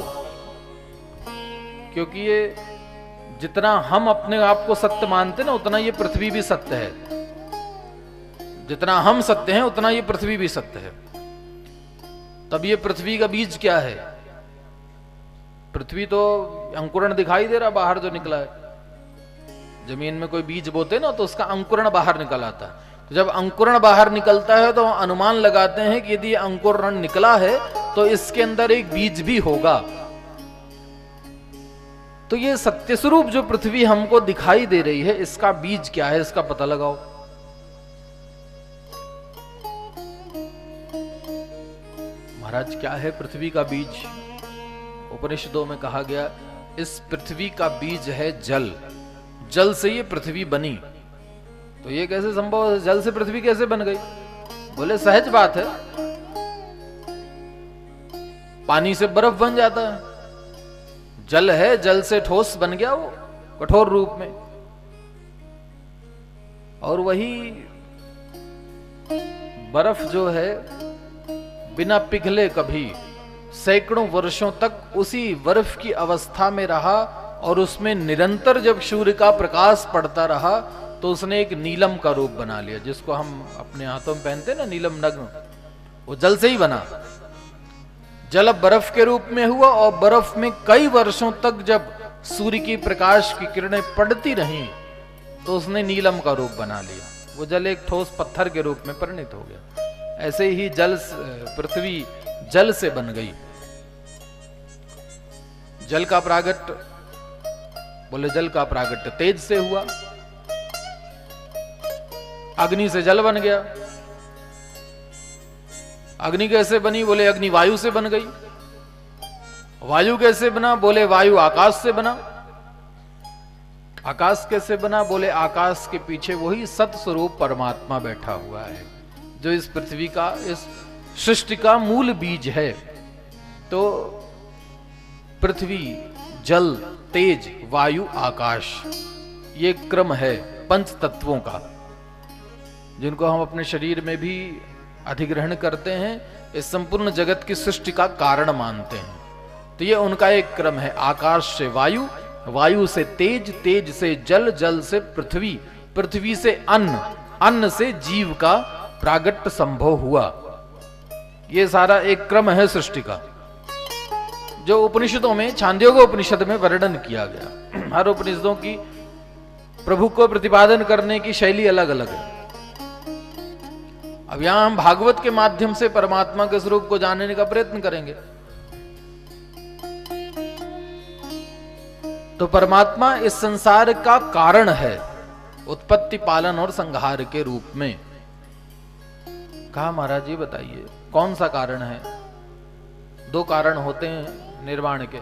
क्योंकि ये जितना हम अपने आप को सत्य मानते ना, उतना ये पृथ्वी भी सत्य है। जितना हम सत्य हैं उतना ये पृथ्वी भी सत्य है। तब ये पृथ्वी का बीज क्या है? पृथ्वी तो अंकुरण दिखाई दे रहा बाहर जो निकला है। जमीन में कोई बीज बोते ना, तो उसका अंकुरण बाहर निकल आता है। तो जब अंकुरण बाहर निकलता है तो अनुमान लगाते हैं कि यदि अंकुरण निकला है तो इसके अंदर एक बीज भी होगा। तो ये सत्य स्वरूप जो पृथ्वी हमको दिखाई दे रही है, इसका बीज क्या है, इसका पता लगाओ। महाराज क्या है पृथ्वी का बीज? उपनिषदों में कहा गया, इस पृथ्वी का बीज है जल। जल से ये पृथ्वी बनी। तो ये कैसे संभव है? जल से पृथ्वी कैसे बन गई? बोले सहज बात है, पानी से बर्फ बन जाता है। जल है, जल से ठोस बन गया वो कठोर रूप में। और वही बर्फ जो है बिना पिघले कभी सैकड़ों वर्षों तक उसी बर्फ की अवस्था में रहा, और उसमें निरंतर जब सूर्य का प्रकाश पड़ता रहा तो उसने एक नीलम का रूप बना लिया, जिसको हम अपने हाथों में पहनते हैं ना, नीलम नग्न, वो जल से ही बना। जल बर्फ के रूप में हुआ और बर्फ में कई वर्षों तक जब सूर्य की प्रकाश की किरणें पड़ती रहीं तो उसने नीलम का रूप बना लिया। वो जल एक ठोस पत्थर के रूप में परिणित हो गया। ऐसे ही पृथ्वी जल से बन गई। जल का प्रागट्य, बोले जल का प्रागट्य तेज से हुआ। अग्नि से जल बन गया। अग्नि कैसे बनी? बोले अग्नि वायु से बन गई। वायु कैसे बना? बोले वायु आकाश से बना। आकाश कैसे बना? बोले आकाश के पीछे वही सत स्वरूप परमात्मा बैठा हुआ है जो इस पृथ्वी का, इस सृष्टि का मूल बीज है। तो पृथ्वी, जल, तेज, वायु, आकाश, ये क्रम है पंच तत्वों का, जिनको हम अपने शरीर में भी अधिग्रहण करते हैं, इस संपूर्ण जगत की सृष्टि का कारण मानते हैं। तो ये उनका एक क्रम है। आकाश से वायु, वायु से तेज, तेज से जल, जल से पृथ्वी, पृथ्वी से अन्न, अन्न से जीव का प्रागट्य संभव हुआ। ये सारा एक क्रम है सृष्टि का, जो उपनिषदों में, छांदोग्य उपनिषद में वर्णन किया गया। हर उपनिषदों की प्रभु को प्रतिपादन करने की शैली अलग अलग है। अब यहां हम भागवत के माध्यम से परमात्मा के स्वरूप को जानने का प्रयत्न करेंगे। तो परमात्मा इस संसार का कारण है, उत्पत्ति, पालन और संहार के रूप में। कहा महाराज जी बताइए कौन सा कारण है? दो कारण होते हैं निर्माण के,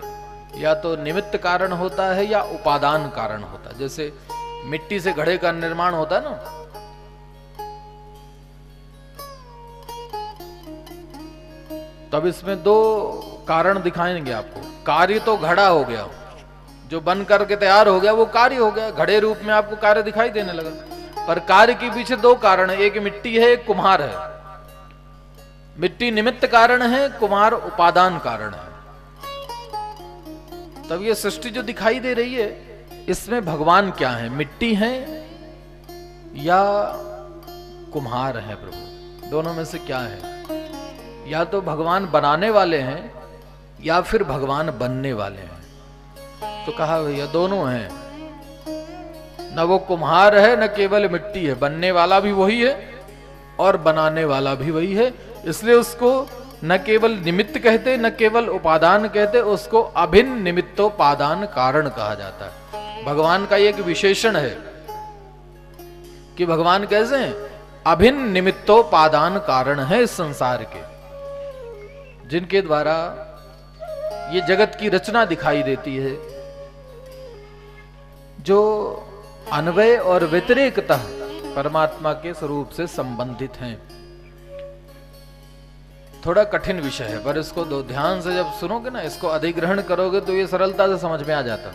या तो निमित्त कारण होता है या उपादान कारण होता है। जैसे मिट्टी से घड़े का निर्माण होता है ना, तब इसमें दो कारण दिखाएंगे आपको। कार्य तो घड़ा हो गया, जो बन करके तैयार हो गया वो कार्य हो गया, घड़े रूप में आपको कार्य दिखाई देने लगा। पर कार्य के पीछे दो कारण है, एक मिट्टी है, एक कुम्हार है। मिट्टी निमित्त कारण है, कुम्हार उपादान कारण है। तब ये सृष्टि जो दिखाई दे रही है, इसमें भगवान क्या है? मिट्टी है या कुम्हार है? प्रभु दोनों में से क्या है? या तो भगवान बनाने वाले हैं या फिर भगवान बनने वाले हैं। तो कहा भैया दोनों हैं, न वो कुम्हार है न केवल मिट्टी है, बनने वाला भी वही है और बनाने वाला भी वही है। इसलिए उसको न केवल निमित्त कहते, न केवल उपादान कहते, उसको अभिन्न निमित्तोपादान कारण कहा जाता है। भगवान का एक विशेषण है कि भगवान कैसे हैं? अभिन्न निमित्तोपादान कारण है इस संसार के, जिनके द्वारा ये जगत की रचना दिखाई देती है, जो अन्वय और व्यतिरेकतः परमात्मा के स्वरूप से संबंधित हैं। थोड़ा कठिन विषय है, पर इसको दो ध्यान से जब सुनोगे ना, इसको अधिग्रहण करोगे तो ये सरलता से समझ में आ जाता।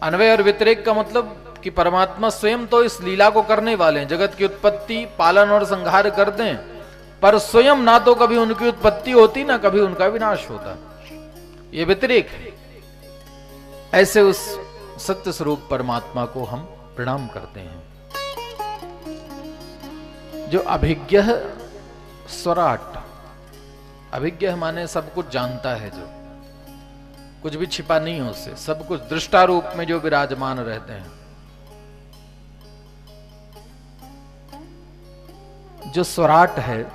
अन्वय और व्यतिरेक का मतलब कि परमात्मा स्वयं तो इस लीला को करने वाले हैं, जगत की उत्पत्ति, पालन और संहार करते हैं, पर स्वयं ना तो कभी उनकी उत्पत्ति होती ना कभी उनका विनाश होता। ये व्यतिरेक है। ऐसे उस सत्य स्वरूप परमात्मा को हम प्रणाम करते हैं, जो अभिज्ञ स्वराट। अभिज्ञ माने सब कुछ जानता है, जो कुछ भी छिपा नहीं है उससे, सब कुछ दृष्टा रूप में जो विराजमान रहते हैं। जो स्वराट है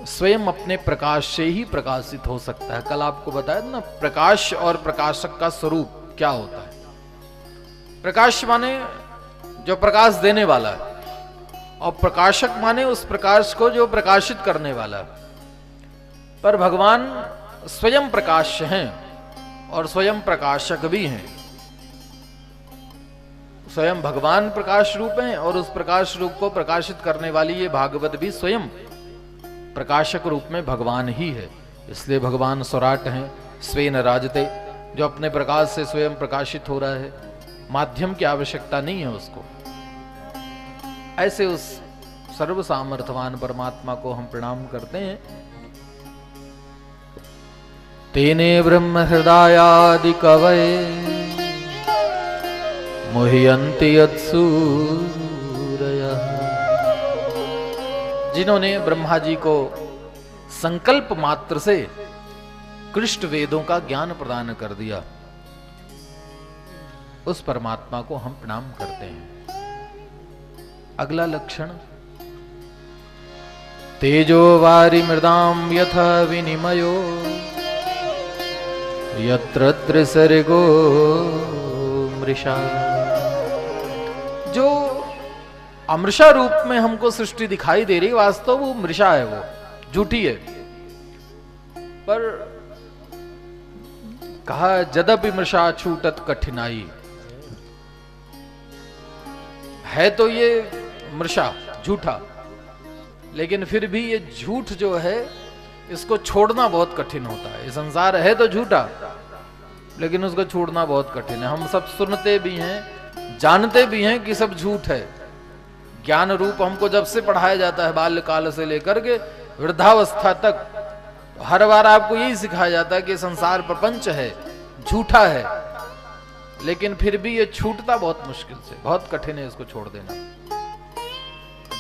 स्वयं अपने प्रकाश से ही प्रकाशित हो सकता है। कल आपको बताया ना, प्रकाश और प्रकाशक का स्वरूप क्या होता है। प्रकाश माने जो प्रकाश देने वाला है, और प्रकाशक माने उस प्रकाश को जो प्रकाशित करने वाला है। पर भगवान स्वयं प्रकाश हैं और स्वयं प्रकाशक भी हैं। स्वयं भगवान प्रकाश रूप हैं और उस प्रकाश रूप को प्रकाशित करने वाली ये भागवत भी स्वयं प्रकाशक रूप में भगवान ही है। इसलिए भगवान स्वराट हैं, स्वेन राजते, जो अपने प्रकाश से स्वयं प्रकाशित हो रहा है, माध्यम की आवश्यकता नहीं है उसको। ऐसे उस सर्व सामर्थ्यवान परमात्मा को हम प्रणाम करते हैं। तेने ब्रह्म हृदयादि कवये मुह्यन्ति यत्सूरयः। जिन्होंने ब्रह्मा जी को संकल्प मात्र से कृष्ण वेदों का ज्ञान प्रदान कर दिया, उस परमात्मा को हम प्रणाम करते हैं। अगला लक्षण, तेजो वारि मृदाम यथा विनिमयो यत्र त्रिसर्गो मृषा। जो अमृषा रूप में हमको सृष्टि दिखाई दे रही, वास्तव वो मृषा है, वो झूठी है। पर कहा जदपि मृषा छूटत कठिनाई, है तो ये मृषा झूठा, लेकिन फिर भी ये झूठ जो है इसको छोड़ना बहुत कठिन होता है। ये संसार है तो झूठा, लेकिन उसको छोड़ना बहुत कठिन है। हम सब सुनते भी हैं, जानते भी हैं कि सब झूठ है। ज्ञान रूप हमको जब से पढ़ाया जाता है, बाल्यकाल से लेकर के वृद्धावस्था तक, हर बार आपको यही सिखाया जाता है कि संसार प्रपंच है, झूठा है, लेकिन फिर भी ये छूटता बहुत मुश्किल से, बहुत कठिन है इसको छोड़ देना।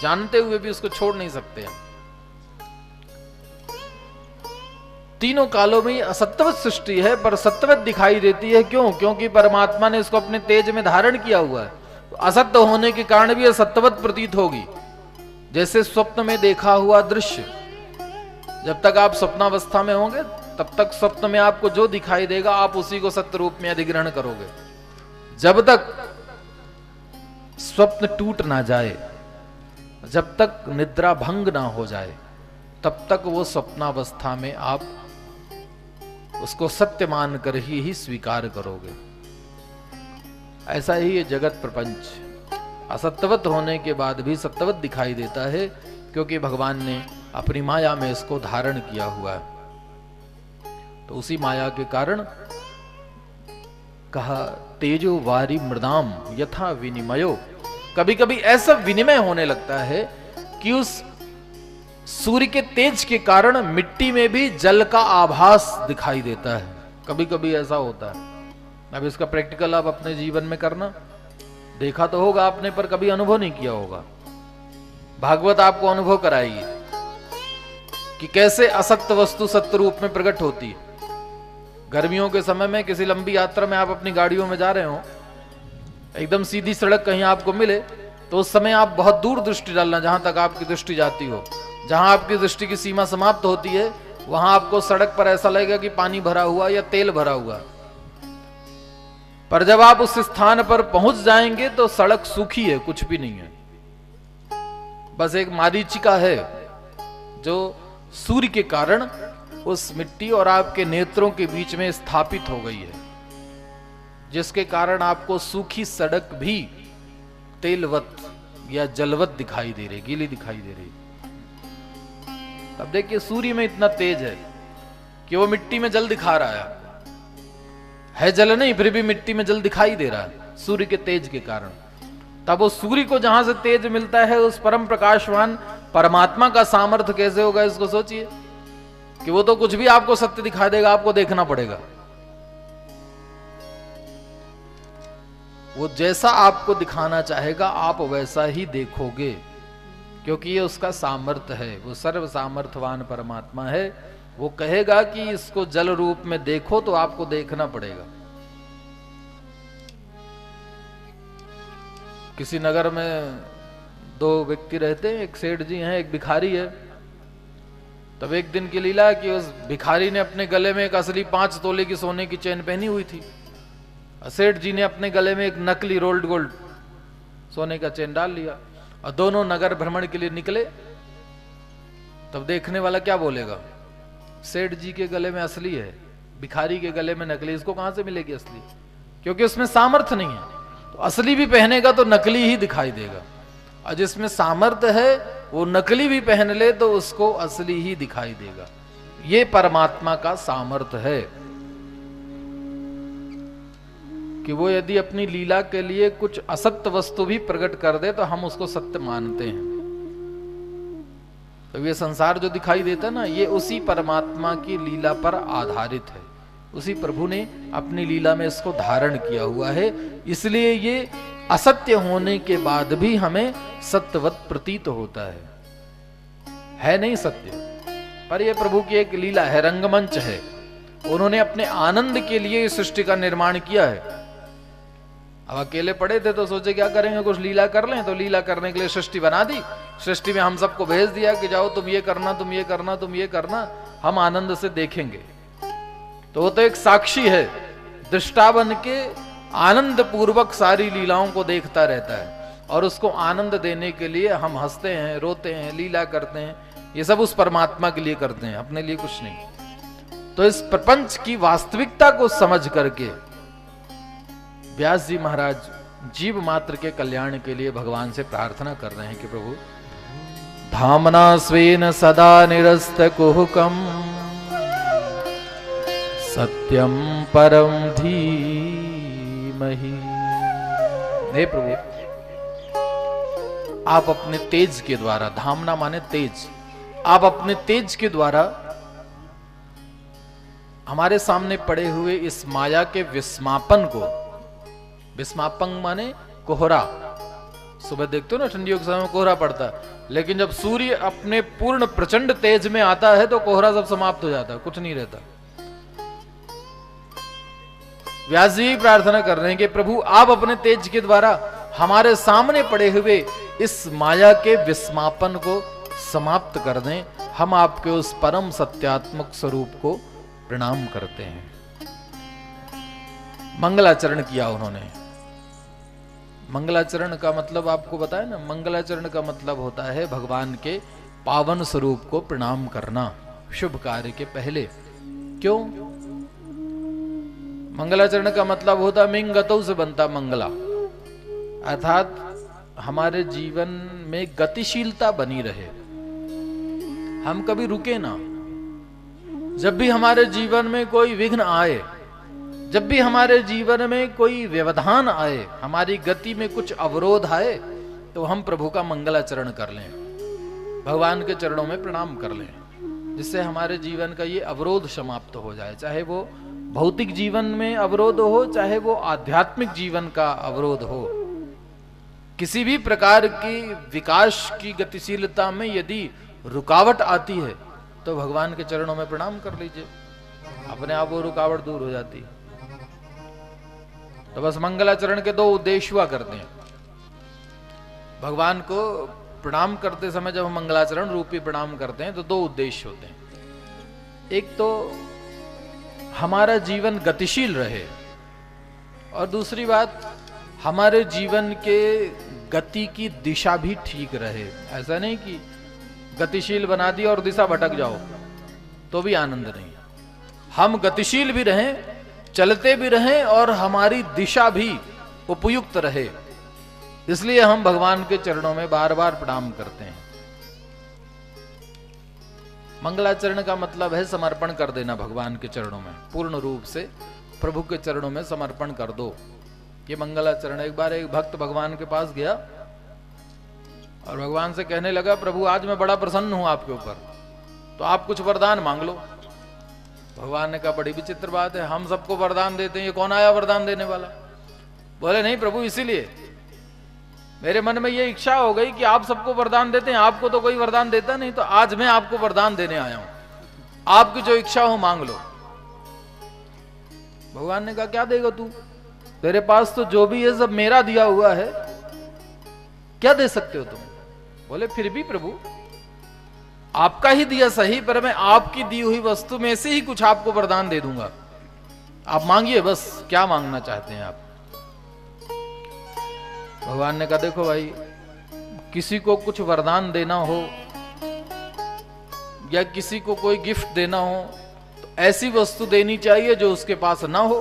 जानते हुए भी उसको छोड़ नहीं सकते हैं। तीनों कालों में असत्यवत सृष्टि है, पर सत्यवत दिखाई देती है। क्यों? क्योंकि परमात्मा ने इसको अपने तेज में धारण किया हुआ है। तो असत्य होने के कारण भी असत्यवत प्रतीत होगी। जैसे स्वप्न में देखा हुआ दृश्य, जब तक आप स्वप्नावस्था में होंगे तब तक स्वप्न में आपको जो दिखाई देगा आप उसी को सत्य रूप में अधिग्रहण करोगे। जब तक स्वप्न टूट ना जाए, जब तक निद्रा भंग ना हो जाए, तब तक वो स्वप्नावस्था में आप उसको सत्य मानकर ही स्वीकार करोगे। ऐसा ही ये जगत प्रपंच असत्यवत होने के बाद भी सत्यवत दिखाई देता है, क्योंकि भगवान ने अपनी माया में इसको धारण किया हुआ है। तो उसी माया के कारण कहा तेजो वारी मृदाम यथा विनिमयो। कभी कभी ऐसा विनिमय होने लगता है कि उस सूर्य के तेज के कारण मिट्टी में भी जल का आभास दिखाई देता है। कभी कभी ऐसा होता है। अब इसका प्रैक्टिकल आप अपने जीवन में करना, देखा तो होगा आपने, पर कभी अनुभव नहीं किया होगा। भागवत आपको अनुभव कराएगी कि कैसे असत्य वस्तु सत्य रूप में प्रकट होती है। गर्मियों के समय में किसी लंबी यात्रा में आप अपनी गाड़ियों में जा रहे हो, एकदम सीधी सड़क कहीं आपको मिले, तो उस समय आप बहुत दूर दृष्टि डालना, जहां तक आपकी दृष्टि जाती हो। जहां आपकी दृष्टि की सीमा समाप्त होती है, वहां आपको सड़क पर ऐसा लगेगा कि पानी भरा हुआ या तेल भरा हुआ। पर जब आप उस स्थान पर पहुंच जाएंगे तो सड़क सूखी है, कुछ भी नहीं है, बस एक मरीचिका है जो सूर्य के कारण उस मिट्टी और आपके नेत्रों के बीच में स्थापित हो गई है, जिसके कारण आपको सूखी सड़क भी तेलवत या जलवत दिखाई दे रही, गीली दिखाई दे रही। अब देखिए सूर्य में इतना तेज है कि वो मिट्टी में जल दिखा रहा है जल नहीं, फिर भी मिट्टी में जल दिखाई दे रहा है सूर्य के तेज के कारण। तब वो सूर्य को जहां से तेज मिलता है, उस परम प्रकाशवान परमात्मा का सामर्थ्य कैसे होगा, इसको सोचिए कि वो तो कुछ भी आपको सत्य दिखा देगा, आपको देखना पड़ेगा। वो जैसा आपको दिखाना चाहेगा आप वैसा ही देखोगे, क्योंकि ये उसका सामर्थ्य है। वो सर्व सामर्थ्यवान परमात्मा है। वो कहेगा कि इसको जल रूप में देखो तो आपको देखना पड़ेगा। किसी नगर में दो व्यक्ति रहते हैं, एक सेठ जी हैं, एक भिखारी है। तब एक दिन की लीला कि उस भिखारी ने अपने गले में एक असली 5 तोले की सोने की चेन पहनी हुई थी। सेठ जी ने अपने गले में एक नकली रोल्ड गोल्ड सोने का चेन डाल लिया और दोनों नगर भ्रमण के लिए निकले। तब देखने वाला क्या बोलेगा, सेठ जी के गले में असली है, भिखारी के गले में नकली, इसको कहां से मिलेगी असली? क्योंकि उसमें सामर्थ्य नहीं है। तो असली भी पहनेगा तो नकली ही दिखाई देगा, और जिसमें सामर्थ्य है वो नकली भी पहन ले तो उसको असली ही दिखाई देगा। ये परमात्मा का सामर्थ्य है कि वो यदि अपनी लीला के लिए कुछ असत्य वस्तु भी प्रकट कर दे तो हम उसको सत्य मानते हैं। तो ये संसार जो दिखाई देता ना, ये उसी परमात्मा की लीला पर आधारित है। उसी प्रभु ने अपनी लीला में इसको धारण किया हुआ है, इसलिए ये असत्य होने के बाद भी हमें सत्यवत प्रतीत होता है नहीं सत्य, पर यह प्रभु की एक लीला है, रंगमंच है। उन्होंने अपने आनंद के लिए इस सृष्टि का निर्माण किया है। अब अकेले पड़े थे तो सोचे क्या करेंगे, कुछ लीला कर लें, तो लीला करने के लिए सृष्टि बना दी। सृष्टि में हम सबको भेज दिया कि जाओ तुम ये करना, तुम ये करना, तुम ये करना, हम आनंद से देखेंगे। तो वो तो एक साक्षी है, दृष्टा बन के आनंद पूर्वक सारी लीलाओं को देखता रहता है, और उसको आनंद देने के लिए हम हंसते हैं, रोते हैं, लीला करते हैं। ये सब उस परमात्मा के लिए करते हैं, अपने लिए कुछ नहीं। तो इस प्रपंच की वास्तविकता को समझ करके व्यास जी महाराज जीव मात्र के कल्याण के लिए भगवान से प्रार्थना कर रहे हैं कि प्रभु धामना स्वेन सदा निरस्त कुहुकम सत्यम परम धीमहि। हे प्रभु, आप अपने तेज के द्वारा, धामना माने तेज, आप अपने तेज के द्वारा हमारे सामने पड़े हुए इस माया के विस्मापन को, विस्मापन माने कोहरा, सुबह देखते हो ना ठंडियों के समय में कोहरा पड़ता है, लेकिन जब सूर्य अपने पूर्ण प्रचंड तेज में आता है तो कोहरा सब समाप्त हो जाता है, कुछ नहीं रहता। व्यास जी प्रार्थना कर रहे हैं कि प्रभु आप अपने तेज के द्वारा हमारे सामने पड़े हुए इस माया के विस्मापन को समाप्त कर दें। हम आपके उस परम सत्यात्मक स्वरूप को प्रणाम करते हैं। मंगलाचरण किया उन्होंने। मंगलाचरण का मतलब आपको बताया ना, मंगलाचरण का मतलब होता है भगवान के पावन स्वरूप को प्रणाम करना शुभ कार्य के पहले। क्यों? मंगलाचरण का मतलब होता मिंग गतौ से बनता मंगला, अर्थात हमारे जीवन में गतिशीलता बनी रहे, हम कभी रुके ना। जब भी हमारे जीवन में कोई विघ्न आए, जब भी हमारे जीवन में कोई व्यवधान आए, हमारी गति में कुछ अवरोध आए, तो हम प्रभु का मंगलाचरण कर लें, भगवान के चरणों में प्रणाम कर लें, जिससे हमारे जीवन का ये अवरोध समाप्त हो जाए। चाहे वो भौतिक जीवन में अवरोध हो, चाहे वो आध्यात्मिक जीवन का अवरोध हो, किसी भी प्रकार की विकास की गतिशीलता में यदि रुकावट आती है तो भगवान के चरणों में प्रणाम कर लीजिए, अपने आप वो रुकावट दूर हो जाती है। तो बस मंगलाचरण के दो उद्देश्य हुआ करते हैं। भगवान को प्रणाम करते समय जब हम मंगलाचरण रूपी प्रणाम करते हैं तो दो उद्देश्य होते हैं। एक तो हमारा जीवन गतिशील रहे, और दूसरी बात हमारे जीवन के गति की दिशा भी ठीक रहे। ऐसा नहीं कि गतिशील बना दिया और दिशा भटक जाओ तो भी आनंद नहीं। हम गतिशील भी रहें, चलते भी रहें, और हमारी दिशा भी उपयुक्त रहे। इसलिए हम भगवान के चरणों में बार बार प्रणाम करते हैं। मंगलाचरण का मतलब है समर्पण कर देना भगवान के चरणों में, पूर्ण रूप से प्रभु के चरणों में समर्पण कर दो। ये मंगलाचरण। एक बार एक भक्त भगवान के पास गया और भगवान से कहने लगा, प्रभु आज मैं बड़ा प्रसन्न हूं आपके ऊपर, तो आप कुछ वरदान मांग लो। भगवान ने कहा बड़ी विचित्र बात है, हम सबको वरदान देते हैं, ये कौन आया वरदान देने वाला? बोले नहीं प्रभु, इसीलिए मेरे मन में ये इच्छा हो गई कि आप सबको वरदान देते हैं, आपको तो कोई वरदान देता नहीं, तो आज मैं आपको वरदान देने आया हूं, आपकी जो इच्छा हो मांग लो। भगवान ने कहा क्या देगा तू? तेरे पास तो जो भी है सब मेरा दिया हुआ है, क्या दे सकते हो तुम? बोले फिर भी प्रभु आपका ही दिया सही, पर मैं आपकी दी हुई वस्तु में से ही कुछ आपको वरदान दे दूंगा, आप मांगिए बस, क्या मांगना चाहते हैं आप? भगवान ने कहा देखो भाई, किसी को कुछ वरदान देना हो या किसी को कोई गिफ्ट देना हो तो ऐसी वस्तु देनी चाहिए जो उसके पास ना हो।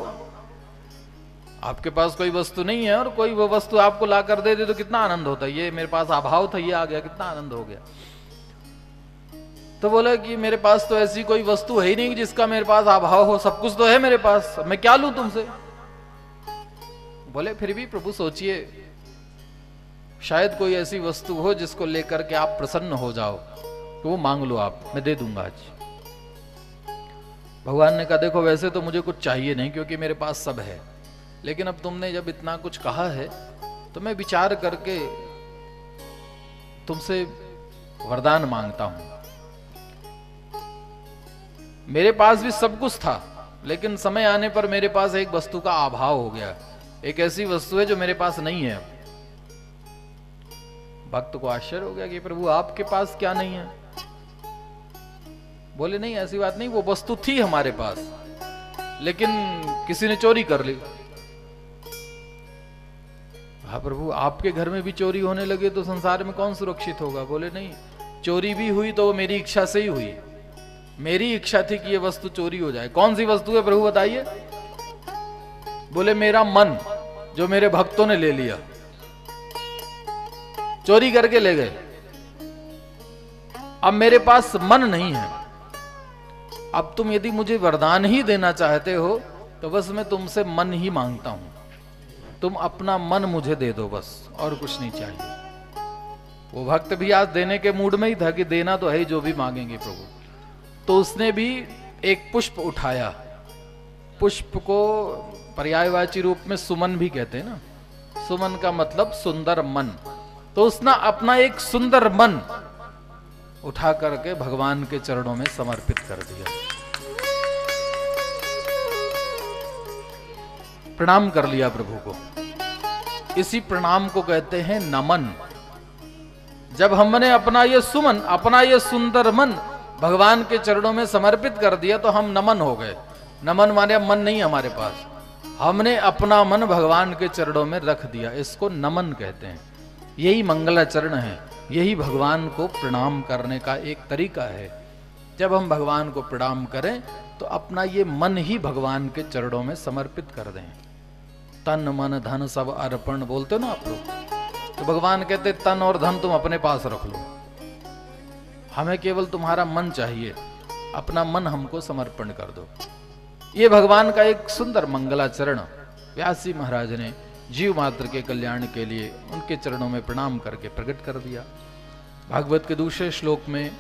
आपके पास कोई वस्तु नहीं है और कोई वो वस्तु आपको ला कर दे दे तो कितना आनंद होता है। ये मेरे पास अभाव था, ये आ गया, कितना आनंद हो गया। तो बोला कि मेरे पास तो ऐसी कोई वस्तु है ही नहीं जिसका मेरे पास अभाव हो, सब कुछ तो है मेरे पास, मैं क्या लूं तुमसे? बोले फिर भी प्रभु सोचिए, शायद कोई ऐसी वस्तु हो जिसको लेकर के आप प्रसन्न हो जाओ, तो वो मांग लो आप, मैं दे दूंगा आज। भगवान ने कहा देखो वैसे तो मुझे कुछ चाहिए नहीं क्योंकि मेरे पास सब है, लेकिन अब तुमने जब इतना कुछ कहा है तो मैं विचार करके तुमसे वरदान मांगता हूं। मेरे पास भी सब कुछ था, लेकिन समय आने पर मेरे पास एक वस्तु का अभाव हो गया। एक ऐसी वस्तु है जो मेरे पास नहीं है। भक्त को आश्चर्य हो गया कि प्रभु आपके पास क्या नहीं है? बोले नहीं, ऐसी बात नहीं, वो वस्तु थी हमारे पास, लेकिन किसी ने चोरी कर ली। हाँ प्रभु, आपके घर में भी चोरी होने लगे तो संसार में कौन सुरक्षित होगा? बोले नहीं, चोरी भी हुई तो वो मेरी इच्छा से ही हुई। मेरी इच्छा थी कि ये वस्तु चोरी हो जाए। कौन सी वस्तु है प्रभु बताइए? बोले मेरा मन, जो मेरे भक्तों ने ले लिया, चोरी करके ले गए। अब मेरे पास मन नहीं है। अब तुम यदि मुझे वरदान ही देना चाहते हो तो बस मैं तुमसे मन ही मांगता हूं। तुम अपना मन मुझे दे दो बस, और कुछ नहीं चाहिए। वो भक्त भी आज देने के मूड में ही था कि देना तो है ही, जो भी मांगेंगे प्रभु। तो उसने भी एक पुष्प उठाया। पुष्प को पर्यायवाची रूप में सुमन भी कहते हैं ना। सुमन का मतलब सुंदर मन। तो उसने अपना एक सुंदर मन उठा करके भगवान के चरणों में समर्पित कर दिया। प्रणाम कर लिया प्रभु को। इसी प्रणाम को कहते हैं नमन। जब हमने अपना ये सुमन, अपना ये सुंदर मन भगवान के चरणों में समर्पित कर दिया तो हम नमन हो गए। नमन माने मन नहीं हमारे पास, हमने अपना मन भगवान के चरणों में रख दिया। इसको नमन कहते हैं। यही मंगलाचरण है, यही भगवान को प्रणाम करने का एक तरीका है। जब हम भगवान को प्रणाम करें तो अपना ये मन ही भगवान के चरणों में समर्पित कर दें। तन मन धन सब अर्पण बोलते हो ना आप लोग, तो भगवान कहते तन और धन तुम अपने पास रख लो, हमें केवल तुम्हारा मन चाहिए, अपना मन हमको समर्पण कर दो। ये भगवान का एक सुंदर मंगलाचरण व्यास जी महाराज ने जीव मात्र के कल्याण के लिए उनके चरणों में प्रणाम करके प्रकट कर दिया। भागवत के दूसरे श्लोक में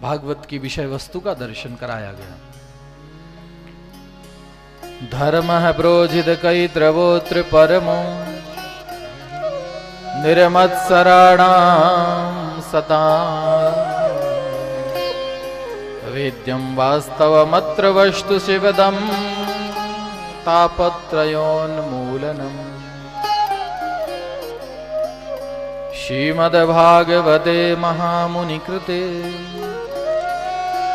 भागवत की विषय वस्तु का दर्शन कराया गया। धर्म प्रोजित कई द्रवोत्र परमो निर्मत्सराणाम सता वेद्यम वास्तवमत्र वस्तु शिवदम तापत्रयोन्मूलनम्। श्रीमद्भागवते महामुनिकृते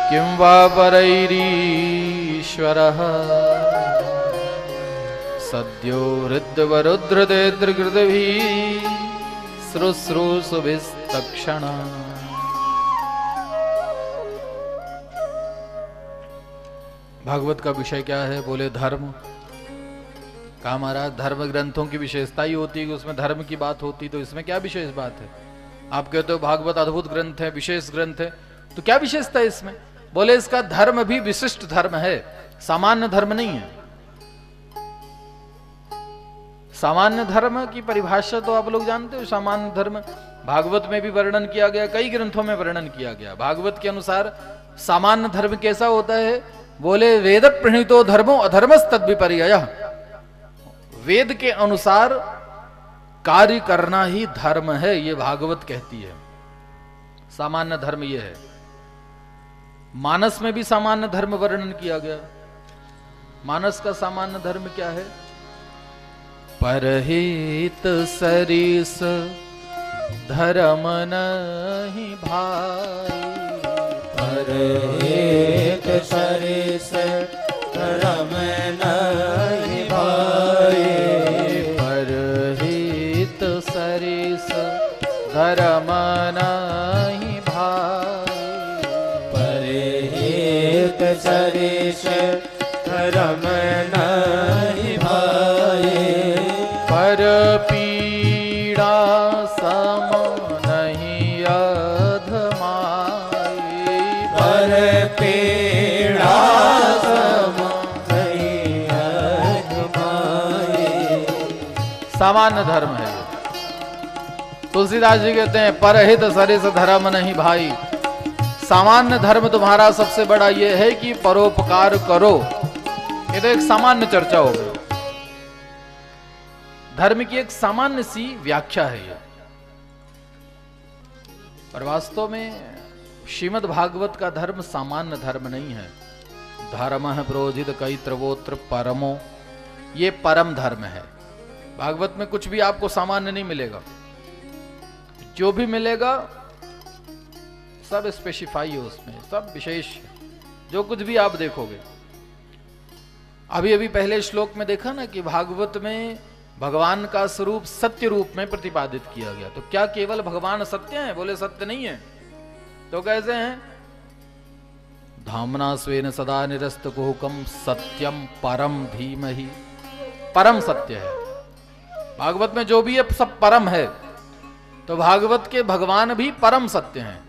किं वा परैरीश्वरः सद्यो हृद्वरुद्धृते त्रिकृतभिः शुश्रूषुभिस्तक्षणा। भागवत का विषय क्या है? बोले धर्म। कहा महाराज धर्म ग्रंथों की विशेषता ही होती है कि उसमें धर्म की बात होती, तो इसमें क्या विशेष बात है? आप कहते हो भागवत अद्भुत ग्रंथ है, विशेष ग्रंथ है, तो क्या विशेषता है इसमें? बोले इसका धर्म भी विशिष्ट धर्म है, सामान्य धर्म नहीं है। सामान्य धर्म की परिभाषा तो आप लोग जानते हो। सामान्य धर्म भागवत में भी वर्णन किया गया, कई ग्रंथों में वर्णन किया गया। भागवत के अनुसार सामान्य धर्म कैसा होता है? बोले वेद प्रणीतो धर्मो अधर्मस्तद विपर्ययः। वेद के अनुसार कार्य करना ही धर्म है, ये भागवत कहती है। सामान्य धर्म ये है। मानस में भी सामान्य धर्म वर्णन किया गया। मानस का सामान्य धर्म क्या है? परहित सरिस धर्म नहीं भाई। परहित सरिस धर्म नहीं भाई। परहित सरिस धर्म नहीं भाई। परहित सरिस धर्म नहीं भाई। पर पीड़ा सम नहीं अधमाई। पर पीड़ा सम नहीं अधमाई। सामान्य धर्म है। तुलसीदास जी कहते हैं परहित सरिस धर्म नहीं भाई। सामान्य धर्म तुम्हारा सबसे बड़ा यह है कि परोपकार करो। ये तो एक सामान्य चर्चा हो गई। धर्म की एक सामान्य सी व्याख्या है ये। पर वास्तव में श्रीमद् भागवत का धर्म सामान्य धर्म नहीं है। धर्म प्रोजित कई त्रवोत्र परमो, ये परम धर्म है। भागवत में कुछ भी आपको सामान्य नहीं मिलेगा, जो भी मिलेगा सब स्पेसिफाई है उसमें, सब विशेष है। जो कुछ भी आप देखोगे, अभी अभी पहले श्लोक में देखा ना कि भागवत में भगवान का स्वरूप सत्य रूप में प्रतिपादित किया गया। तो क्या केवल भगवान सत्य हैं? बोले सत्य नहीं है। तो कैसे हैं? धामना स्वेन सदा निरस्त कुहुकम सत्यम परम धीमहि, परम सत्य है। भागवत में जो भी है सब परम है। तो भागवत के भगवान भी परम सत्य हैं।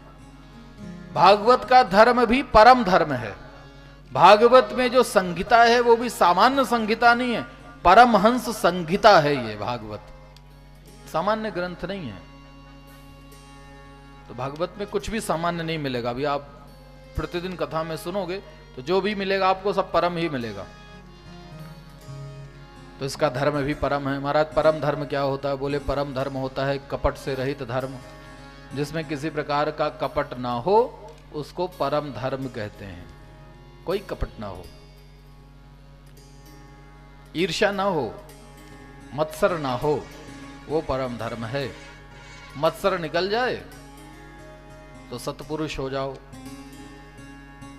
भागवत का धर्म भी परम धर्म है। भागवत में जो संहिता है वो भी सामान्य संहिता नहीं है, परमहंस संहिता है। ये भागवत सामान्य ग्रंथ नहीं है। तो भागवत में कुछ भी सामान्य नहीं मिलेगा। अभी आप प्रतिदिन कथा में सुनोगे तो जो भी मिलेगा आपको सब परम ही मिलेगा। तो इसका धर्म भी परम है। महाराज परम धर्म क्या होता है? बोले परम धर्म होता है कपट से रहित धर्म, जिसमें किसी प्रकार का कपट ना हो, उसको परम धर्म कहते हैं। कोई कपट ना हो, ईर्ष्या ना हो, मत्सर ना हो, वो परम धर्म है। मत्सर निकल जाए तो सत्पुरुष हो जाओ।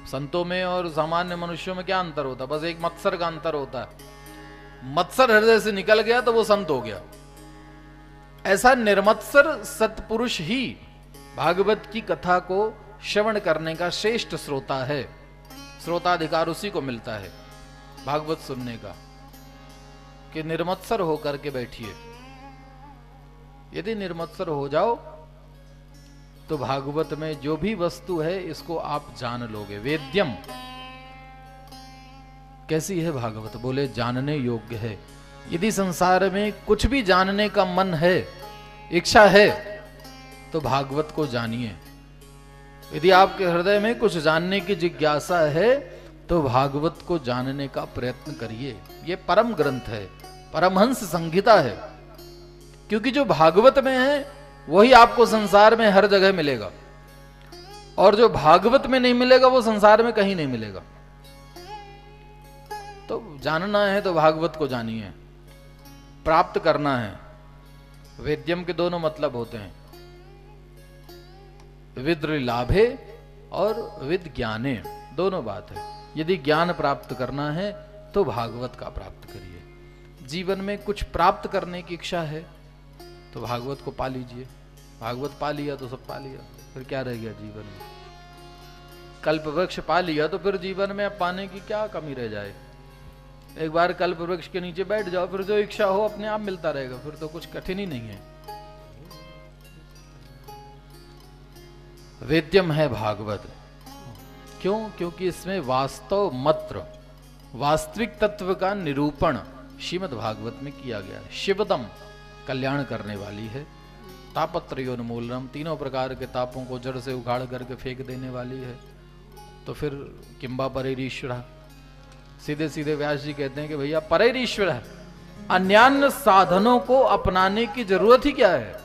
संतों में और सामान्य मनुष्यों में क्या अंतर होता है? बस एक मत्सर का अंतर होता है। मत्सर हृदय से निकल गया तो वो संत हो गया। ऐसा निर्मत्सर सत्पुरुष ही भागवत की कथा को श्रवण करने का श्रेष्ठ श्रोता है। श्रोताधिकार उसी को मिलता है भागवत सुनने का, कि निर्मत्सर होकर के बैठिए। यदि निर्मत्सर हो जाओ तो भागवत में जो भी वस्तु है इसको आप जान लोगे। वेद्यम कैसी है भागवत? बोले जानने योग्य है। यदि संसार में कुछ भी जानने का मन है, इच्छा है, तो भागवत को जानिए। यदि आपके हृदय में कुछ जानने की जिज्ञासा है तो भागवत को जानने का प्रयत्न करिए। ये परम ग्रंथ है, परमहंस संहिता है। क्योंकि जो भागवत में है वही आपको संसार में हर जगह मिलेगा, और जो भागवत में नहीं मिलेगा वो संसार में कहीं नहीं मिलेगा। तो जानना है तो भागवत को जानिए। प्राप्त करना है। वेद्यम के दोनों मतलब होते हैं, विद्र लाभे और विद ज्ञाने, दोनों बात है। यदि ज्ञान प्राप्त करना है तो भागवत का प्राप्त करिए। जीवन में कुछ प्राप्त करने की इच्छा है तो भागवत को पा लीजिए। भागवत पा लिया तो सब पा लिया, फिर क्या रह गया जीवन में? कल्प वृक्ष पा लिया तो फिर जीवन में अब पाने की क्या कमी रह जाए? एक बार कल्प वृक्ष के नीचे बैठ जाओ, फिर जो इच्छा हो अपने आप मिलता रहेगा। फिर तो कुछ कठिन ही नहीं है। वेद्यम है भागवत। क्यों? क्योंकि इसमें वास्तव मात्र वास्तविक तत्व का निरूपण श्रीमद् भागवत में किया गया है। शिवदम कल्याण करने वाली है। तापत्रयोन्मूलनम, तीनों प्रकार के तापों को जड़ से उखाड़ करके फेंक देने वाली है। तो फिर किंबा परेरीश्वर, सीधे सीधे व्यास जी कहते हैं कि भैया परेरीश्वर है, अन्यान्य साधनों को अपनाने की जरूरत ही क्या है?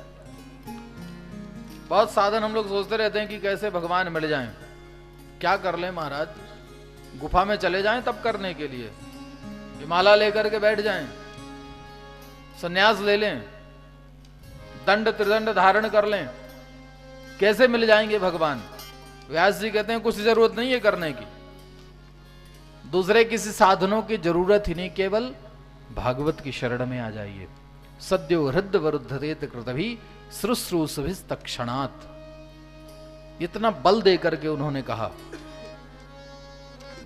बहुत साधन हम लोग सोचते रहते हैं कि कैसे भगवान मिल जाएं। क्या कर लें महाराज? गुफा में चले जाएं तब करने के लिए, हिमालय लेकर के बैठ जाएं, सन्यास ले लें, दंड त्रिदंड धारण कर लें, कैसे मिल जाएंगे भगवान? व्यास जी कहते हैं कुछ जरूरत नहीं है करने की, दूसरे किसी साधनों की जरूरत ही नहीं, केवल भागवत की शरण में आ जाइए। सद्यो हृदय वरुद्धतेत कृतभि शुश्रूषभिस्तक्षणात्, इतना बल दे करके उन्होंने कहा।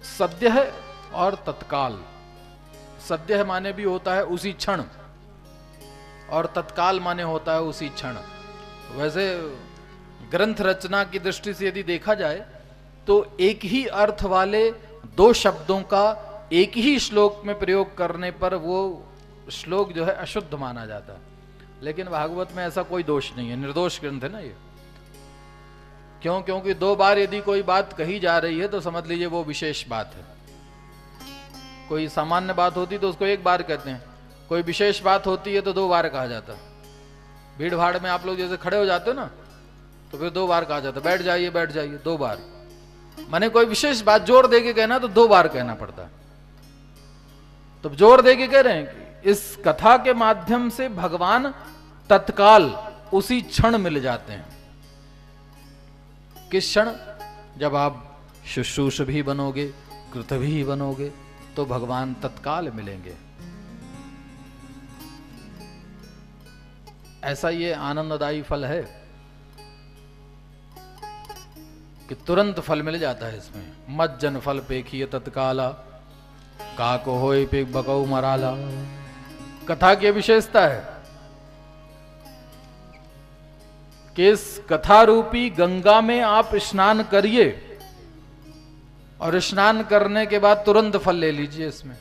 सद्य है और तत्काल। सद्य है माने भी होता है उसी क्षण, और तत्काल माने होता है उसी क्षण। वैसे ग्रंथ रचना की दृष्टि से यदि देखा जाए तो एक ही अर्थ वाले दो शब्दों का एक ही श्लोक में प्रयोग करने पर वो श्लोक जो है अशुद्ध माना जाता है। लेकिन भागवत में ऐसा कोई दोष नहीं है, निर्दोष ग्रंथ है ना ये। क्यों? क्योंकि दो बार यदि कोई बात कही जा रही है तो समझ लीजिए वो विशेष बात है। कोई सामान्य बात होती तो उसको एक बार कहते हैं, कोई विशेष बात होती है तो दो बार कहा जाता है। भीड़ भाड़ में आप लोग जैसे खड़े हो जाते हो ना, तो फिर दो बार कहा जाता है बैठ जाइए बैठ जाइए, दो बार। माने कोई विशेष बात जोर दे के कहना तो 2 बार कहना पड़ता है। तो जोर दे के कह रहे हैं कि इस कथा के माध्यम से भगवान तत्काल उसी क्षण मिल जाते हैं। किस क्षण? जब आप शुश्रूष भी बनोगे, कृत भी बनोगे, तो भगवान तत्काल मिलेंगे। ऐसा ये आनंददायी फल है कि तुरंत फल मिल जाता है इसमें। मज्जन फल पेखिए तत्काला, काको होय पे बकऊ मराला। कथा की विशेषता है कि इस कथा रूपी गंगा में आप स्नान करिए और स्नान करने के बाद तुरंत फल ले लीजिए इसमें।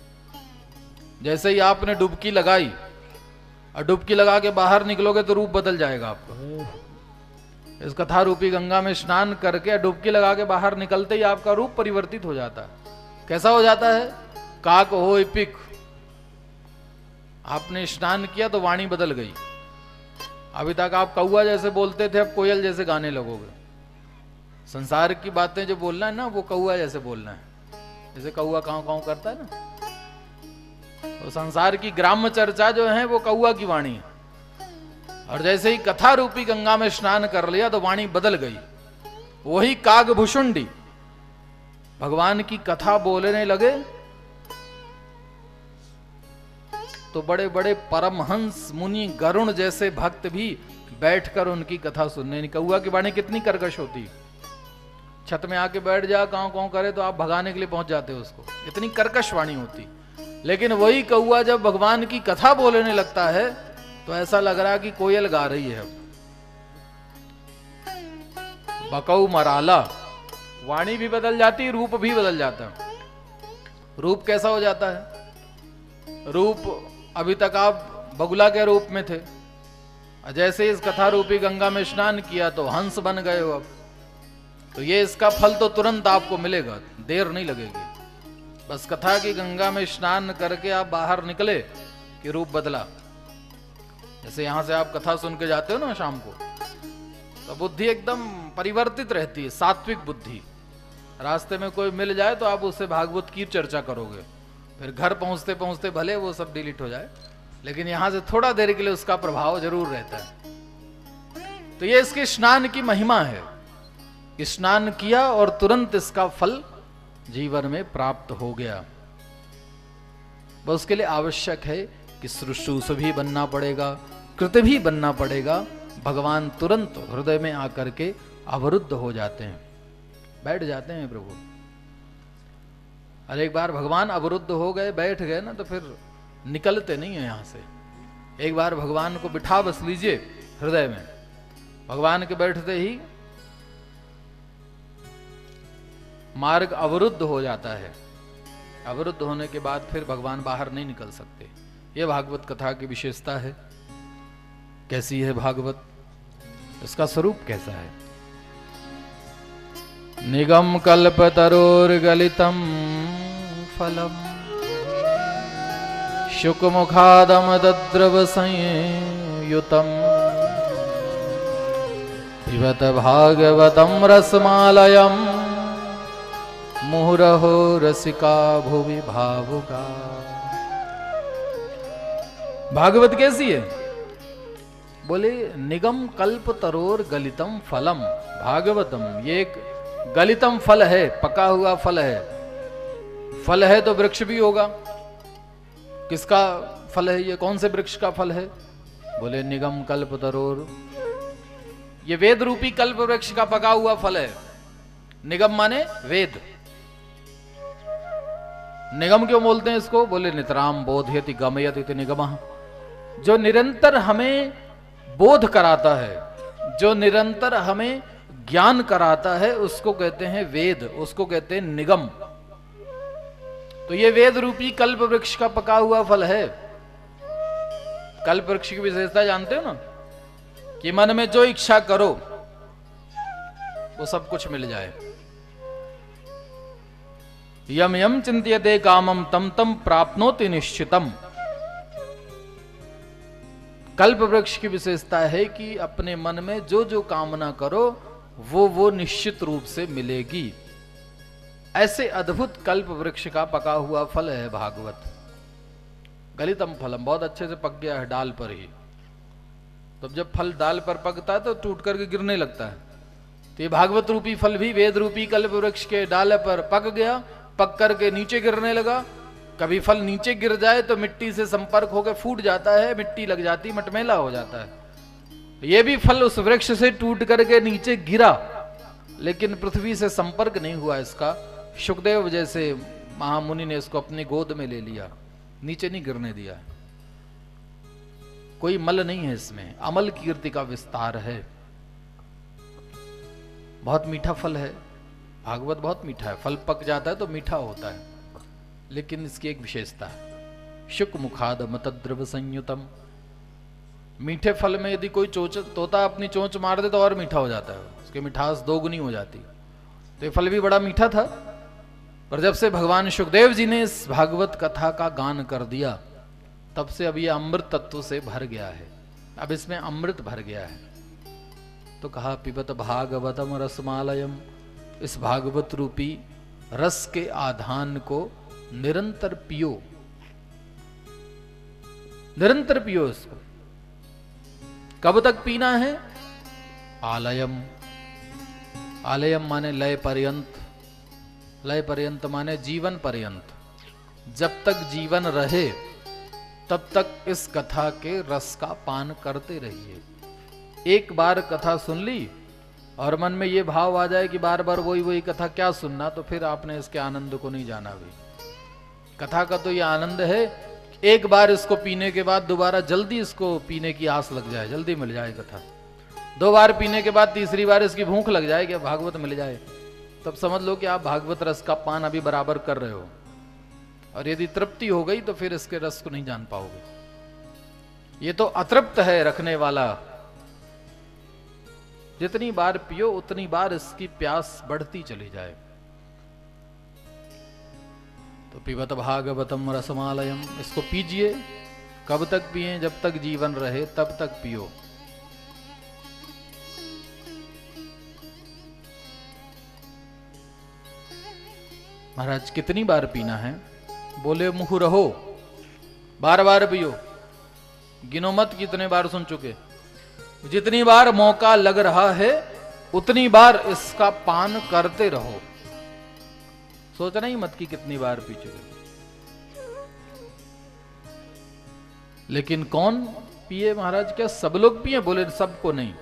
जैसे ही आपने डुबकी लगाई और डुबकी लगा के बाहर निकलोगे तो रूप बदल जाएगा आपका। इस कथा रूपी गंगा में स्नान करके डुबकी लगा के बाहर निकलते ही आपका रूप परिवर्तित हो जाता है। कैसा हो जाता है? काक होय पिक। आपने स्नान किया तो वाणी बदल गई। अभी तक आप कौआ जैसे बोलते थे, अब कोयल जैसे गाने लगोगे। संसार की बातें जो बोलना है ना, वो कौआ जैसे बोलना है। जैसे कौआ काऊ काऊ करता है ना, तो संसार की ग्राम्य चर्चा जो है वो कौआ की वाणी है। और जैसे ही कथा रूपी गंगा में स्नान कर लिया तो वाणी बदल गई। वही काग भुषुंडी भगवान की कथा बोलने लगे तो बड़े बड़े परमहंस मुनि गरुण जैसे भक्त भी बैठकर उनकी कथा सुनने। कौआ की वाणी कितनी कर्कश होती। छत में आके बैठ जा, काऊ काऊ करे तो आप भगाने के लिए पहुंच जाते हो उसको, इतनी कर्कश वाणी होती। लेकिन वही कौआ जब भगवान की कथा बोलने लगता है तो ऐसा लग रहा कि कोयल गा रही है। बकऊ मराला, वाणी भी बदल जाती, रूप भी बदल जाता है। रूप कैसा हो जाता है? रूप अभी तक आप बगुला के रूप में थे, जैसे इस कथा रूपी गंगा में स्नान किया तो हंस बन गए हो अब। तो ये इसका फल तो तुरंत आपको मिलेगा, देर नहीं लगेगी। बस कथा की गंगा में स्नान करके आप बाहर निकले कि रूप बदला। जैसे यहां से आप कथा सुन के जाते हो ना शाम को, तो बुद्धि एकदम परिवर्तित रहती है, सात्विक बुद्धि। रास्ते में कोई मिल जाए तो आप उससे भागवत की चर्चा करोगे, फिर घर पहुंचते पहुंचते भले वो सब डिलीट हो जाए, लेकिन यहां से थोड़ा देर के लिए उसका प्रभाव जरूर रहता है। तो ये इसके स्नान की महिमा है कि स्नान किया और तुरंत इसका फल जीवन में प्राप्त हो गया। बस उसके लिए आवश्यक है कि शुश्रूष भी बनना पड़ेगा, कृत भी बनना पड़ेगा। भगवान तुरंत हृदय में आकर के अवरुद्ध हो जाते हैं, बैठ जाते हैं प्रभु। और एक बार भगवान अवरुद्ध हो गए, बैठ गए ना, तो फिर निकलते नहीं है यहां से। एक बार भगवान को बिठा बस लीजिए हृदय में, भगवान के बैठते ही मार्ग अवरुद्ध हो जाता है। अवरुद्ध होने के बाद फिर भगवान बाहर नहीं निकल सकते। यह भागवत कथा की विशेषता है। कैसी है भागवत? इसका स्वरूप कैसा है? निगम कल्प तरोर्गलितम फलम शुक मुखादम दद्रव संयुतम पिबत भागवतम रसमालयम मुहुरहो रसिका भुवि भावुका। भागवत कैसी है? बोले निगम कल्प तरोर गलितम फलम। भागवतम ये एक गलितम फल है, पका हुआ फल है। फल है तो वृक्ष भी होगा। किसका फल है ये? कौन से वृक्ष का फल है? बोले निगम कल्प तरोर, ये वेद रूपी कल्प वृक्ष का पका हुआ फल है। निगम माने वेद। निगम क्यों बोलते हैं इसको? बोले नितराम बोधयति गमयति इति निगमः, जो निरंतर हमें बोध कराता है, जो निरंतर हमें ज्ञान कराता है, उसको कहते हैं वेद, उसको कहते हैं निगम। तो ये वेद रूपी कल्प वृक्ष का पका हुआ फल है। कल्प वृक्ष की विशेषता जानते हो ना, कि मन में जो इच्छा करो वो सब कुछ मिल जाए। यम यम चिंत्यते कामम तम तम प्राप्नोति निश्चितम। कल्प वृक्ष की विशेषता है कि अपने मन में जो जो कामना करो वो निश्चित रूप से मिलेगी। ऐसे अद्भुत कल्प वृक्ष का पका हुआ फल है भागवत। गलितम फलम, बहुत अच्छे से पक गया है डाल पर ही। तो जब फल डाल पर पकता है तो टूट करके गिरने लगता है। तो ये भागवत रूपी फल भी वेद रूपी कल्प वृक्ष के डाल पर पक गया, पक करके नीचे गिरने लगा। कभी फल नीचे गिर जाए तो मिट्टी से संपर्क होकर फूट जाता है, मिट्टी लग जाती, मटमैला हो जाता है। ये भी फल उस वृक्ष से टूट करके नीचे गिरा, लेकिन पृथ्वी से संपर्क नहीं हुआ इसका। शुकदेव जैसे महामुनि ने इसको अपनी गोद में ले लिया, नीचे नहीं गिरने दिया। कोई मल नहीं है इसमें, अमल कीर्ति का विस्तार है। बहुत मीठा फल है भागवत, बहुत मीठा है। फल पक जाता है तो मीठा होता है, लेकिन इसकी एक विशेषता है, शुक मुखाद मतद्रव संयुतम। मीठे फल में यदि कोई तोता अपनी चोंच मार दे तो और मीठा हो जाता है, उसकी मिठास दोगुनी हो जाती। तो ये फल भी बड़ा मीठा था, पर जब से भगवान शुकदेव जी ने इस भागवत कथा का गान कर दिया, तब से अब ये अमृत तत्व से भर गया है। अब इसमें अमृत भर गया है। तो कहा पिबत भागवतम रसमालयम, इस भागवत रूपी रस के आधान को निरंतर पियो, निरंतर पियो इसको। कब तक पीना है? आलयम, आलयम माने लय पर्यंत, लय पर्यंत माने जीवन पर्यंत। जब तक जीवन रहे तब तक इस कथा के रस का पान करते रहिए। एक बार कथा सुन ली और मन में ये भाव आ जाए कि बार बार वही वही कथा क्या सुनना, तो फिर आपने इसके आनंद को नहीं जाना। भी कथा का तो ये आनंद है, एक बार इसको पीने के बाद दोबारा जल्दी इसको पीने की आस लग जाए, जल्दी मिल जाए कथा। 2 बार पीने के बाद तीसरी बार इसकी भूख लग जाए कि भागवत मिल जाए, तब समझ लो कि आप भागवत रस का पान अभी बराबर कर रहे हो। और यदि तृप्ति हो गई तो फिर इसके रस को नहीं जान पाओगे। ये तो अतृप्त है रखने वाला। जितनी बार पियो उतनी बार इसकी प्यास बढ़ती चली जाए। तो पिबत भागवतम रसमालयम, इसको पीजिए। कब तक पिए? जब तक जीवन रहे तब तक पियो। महाराज कितनी बार पीना है? बोले मुँह रहो, बार बार पियो। गिनो मत कितने बार सुन चुके। जितनी बार मौका लग रहा है उतनी बार इसका पान करते रहो। सोचना ही मत कि कितनी बार पी चुके। लेकिन कौन पिए महाराज? क्या सब लोग पिए? बोले सबको नहीं।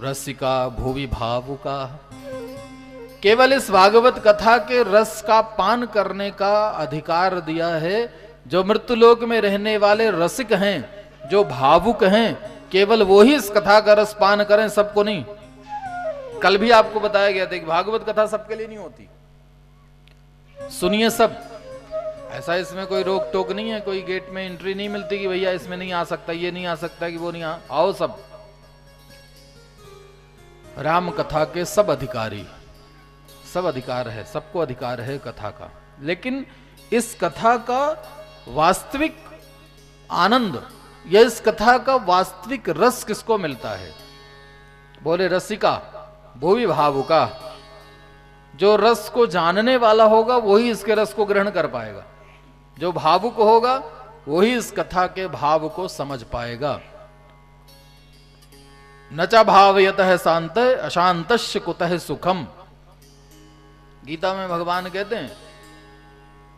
रसिका भुवि भावुका, केवल इस भागवत कथा के रस का पान करने का अधिकार दिया है जो मृत्युलोक में रहने वाले रसिक हैं, जो भावुक हैं, केवल वो ही इस कथा का रस पान करें, सबको नहीं। कल भी आपको बताया गया था कि भागवत कथा सबके लिए नहीं होती। सुनिए सब, ऐसा इसमें कोई रोक टोक नहीं है, कोई गेट में एंट्री नहीं मिलती कि भैया इसमें नहीं आ सकता, ये नहीं आ सकता कि वो नहीं आओ सब। राम कथा के सब अधिकारी, सब अधिकार है, सबको अधिकार है कथा का। लेकिन इस कथा का वास्तविक आनंद या इस कथा का वास्तविक रस किसको मिलता है? बोले रसिका भुवि भावुका। जो रस को जानने वाला होगा वही इसके रस को ग्रहण कर पाएगा। जो भावुक होगा वही इस कथा के भाव को समझ पाएगा। न च भावयतः शांत अशांतस्य कुतः सुखम। गीता में भगवान कहते हैं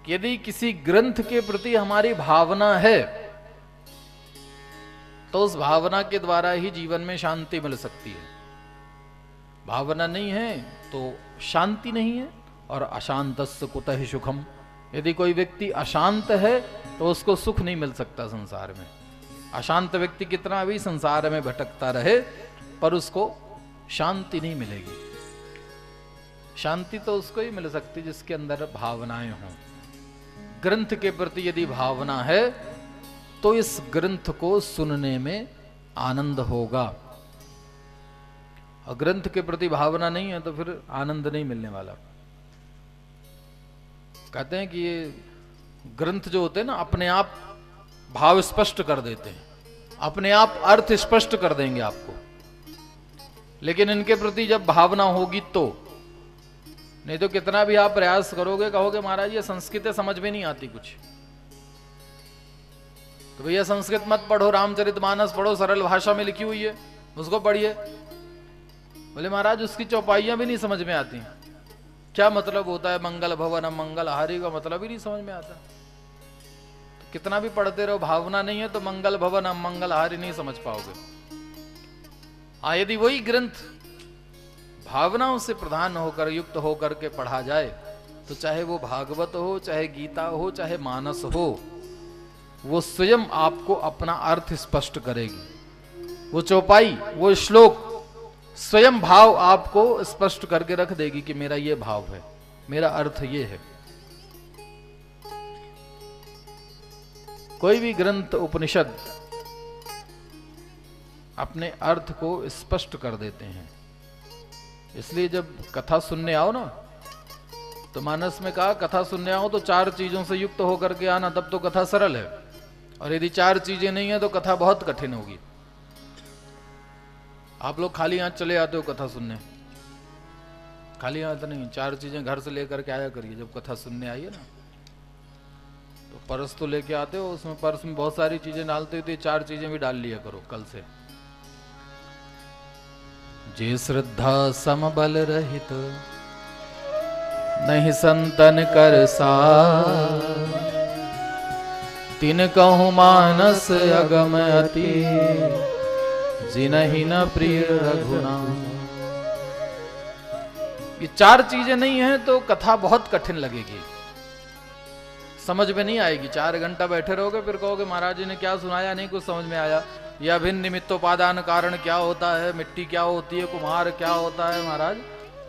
कि यदि किसी ग्रंथ के प्रति हमारी भावना है तो उस भावना के द्वारा ही जीवन में शांति मिल सकती है। भावना नहीं है तो शांति नहीं है। और अशांतस्य कुतः सुखम, यदि कोई व्यक्ति अशांत है तो उसको सुख नहीं मिल सकता संसार में। अशांत व्यक्ति कितना भी संसार में भटकता रहे पर उसको शांति नहीं मिलेगी। शांति तो उसको ही मिल सकती जिसके अंदर भावनाएं हों। ग्रंथ के प्रति यदि भावना है तो इस ग्रंथ को सुनने में आनंद होगा। और ग्रंथ के प्रति भावना नहीं है तो फिर आनंद नहीं मिलने वाला। कहते हैं कि ये ग्रंथ जो होते हैं ना, अपने आप भाव स्पष्ट कर देते हैं, अपने आप अर्थ स्पष्ट कर देंगे आपको। लेकिन इनके प्रति जब भावना होगी तो नहीं तो कितना भी आप प्रयास करोगे, कहोगे महाराज ये संस्कृत समझ में नहीं आती कुछ, तो भैया संस्कृत मत पढ़ो, रामचरितमानस पढ़ो, सरल भाषा में लिखी हुई है, उसको पढ़िए। बोले महाराज उसकी चौपाइयां भी नहीं समझ में आती, क्या मतलब होता है मंगल भवन मंगल हारी का मतलब ही नहीं समझ में आता। तो कितना भी पढ़ते रहो, भावना नहीं है तो मंगल भवन मंगल हारी नहीं समझ पाओगे। यदि वही ग्रंथ भावनाओं से प्रधान होकर युक्त होकर के पढ़ा जाए, तो चाहे वो भागवत हो, चाहे गीता हो, चाहे मानस हो, वो स्वयं आपको अपना अर्थ स्पष्ट करेगी। वो चौपाई, वो श्लोक स्वयं भाव आपको स्पष्ट करके रख देगी कि मेरा ये भाव है, मेरा अर्थ ये है। कोई भी ग्रंथ उपनिषद अपने अर्थ को स्पष्ट कर देते हैं। इसलिए जब कथा सुनने आओ ना, तो मानस में कहा कथा सुनने आओ तो 4 चीजों से युक्त होकर के आना, तब तो कथा सरल है। और यदि 4 चीजें नहीं है तो कथा बहुत कठिन होगी। आप लोग खाली हाथ चले आते हो कथा सुनने, खाली हाथ नहीं, 4 चीजें घर से लेकर के आया करिए। जब कथा सुनने आइए ना, तो पर्स तो लेके आते हो, उसमें पर्स में बहुत सारी चीजें डालते हो, तो 4 चीजें भी डाल लिया करो कल से। जे श्रद्धा समबल रहित नहीं संतन कर सार, तिन कहूँ मानस अगम अति, जिनहि न प्रिय रघुनाम। ये 4 चीजें नहीं है तो कथा बहुत कठिन लगेगी, समझ में नहीं आएगी। 4 घंटा बैठे रहोगे, फिर कहोगे महाराज जी ने क्या सुनाया, नहीं कुछ समझ में आया। ये अभिन्न निमित्तोपादान कारण क्या होता है, मिट्टी क्या होती है, कुम्हार क्या होता है, महाराज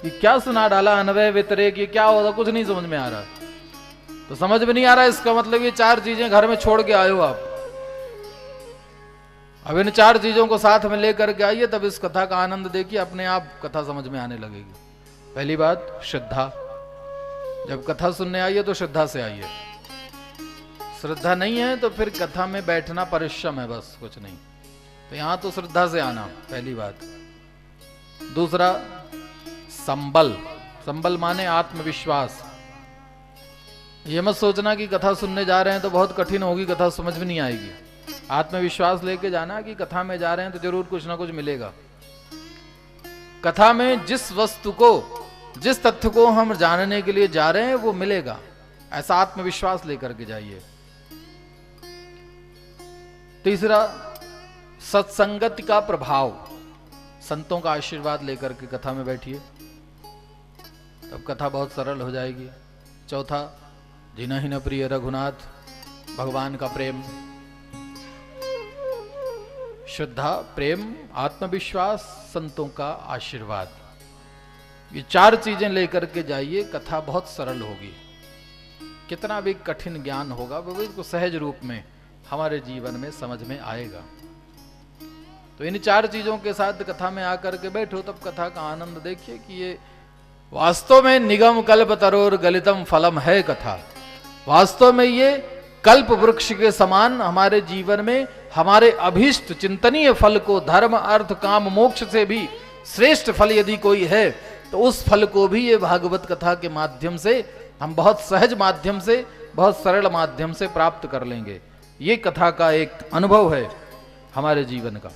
ये क्या सुना डाला, अनवय व्यतिरेक ये क्या होता, कुछ नहीं समझ में आ रहा। तो समझ में नहीं आ रहा, इसका मतलब ये 4 चीजें घर में छोड़ के आए हो आप। अब इन 4 चीजों को साथ में लेकर के आइए, तब इस कथा का आनंद देखिए, अपने आप कथा समझ में आने लगेगी। पहली बात श्रद्धा, जब कथा सुनने आइए तो श्रद्धा से आइए। श्रद्धा नहीं है तो फिर कथा में बैठना परिश्रम है, बस कुछ नहीं। तो यहां तो श्रद्धा से आना, पहली बात। दूसरा संबल, संबल माने आत्मविश्वास। ये मत सोचना कि कथा सुनने जा रहे हैं तो बहुत कठिन होगी, कथा समझ में नहीं आएगी। आत्मविश्वास लेके जाना कि कथा में जा रहे हैं तो जरूर कुछ ना कुछ मिलेगा। कथा में जिस वस्तु को, जिस तथ्य को हम जानने के लिए जा रहे हैं वो मिलेगा, ऐसा आत्मविश्वास लेकर के जाइए। तीसरा सत्संगति का प्रभाव, संतों का आशीर्वाद लेकर के कथा में बैठिए, तब कथा बहुत सरल हो जाएगी। चौथा जिनहि न प्रिय रघुनाथ, भगवान का प्रेम, श्रद्धा, प्रेम, आत्मविश्वास, संतों का आशीर्वाद, ये 4 चीजें लेकर के जाइए, कथा बहुत सरल होगी। कितना भी कठिन ज्ञान होगा वो इसको सहज रूप में हमारे जीवन में समझ में आएगा। तो इन 4 चीजों के साथ कथा में आकर के बैठो, तब कथा का आनंद देखिए कि ये वास्तव में निगम कल्प तरोर गलितम फलम है कथा। वास्तव में ये कल्प वृक्ष के समान हमारे जीवन में हमारे अभीष्ट चिंतनीय फल को, धर्म अर्थ काम मोक्ष से भी श्रेष्ठ फल यदि कोई है, तो उस फल को भी ये भागवत कथा के माध्यम से हम बहुत सहज माध्यम से, बहुत सरल माध्यम से प्राप्त कर लेंगे। ये कथा का एक अनुभव है हमारे जीवन का।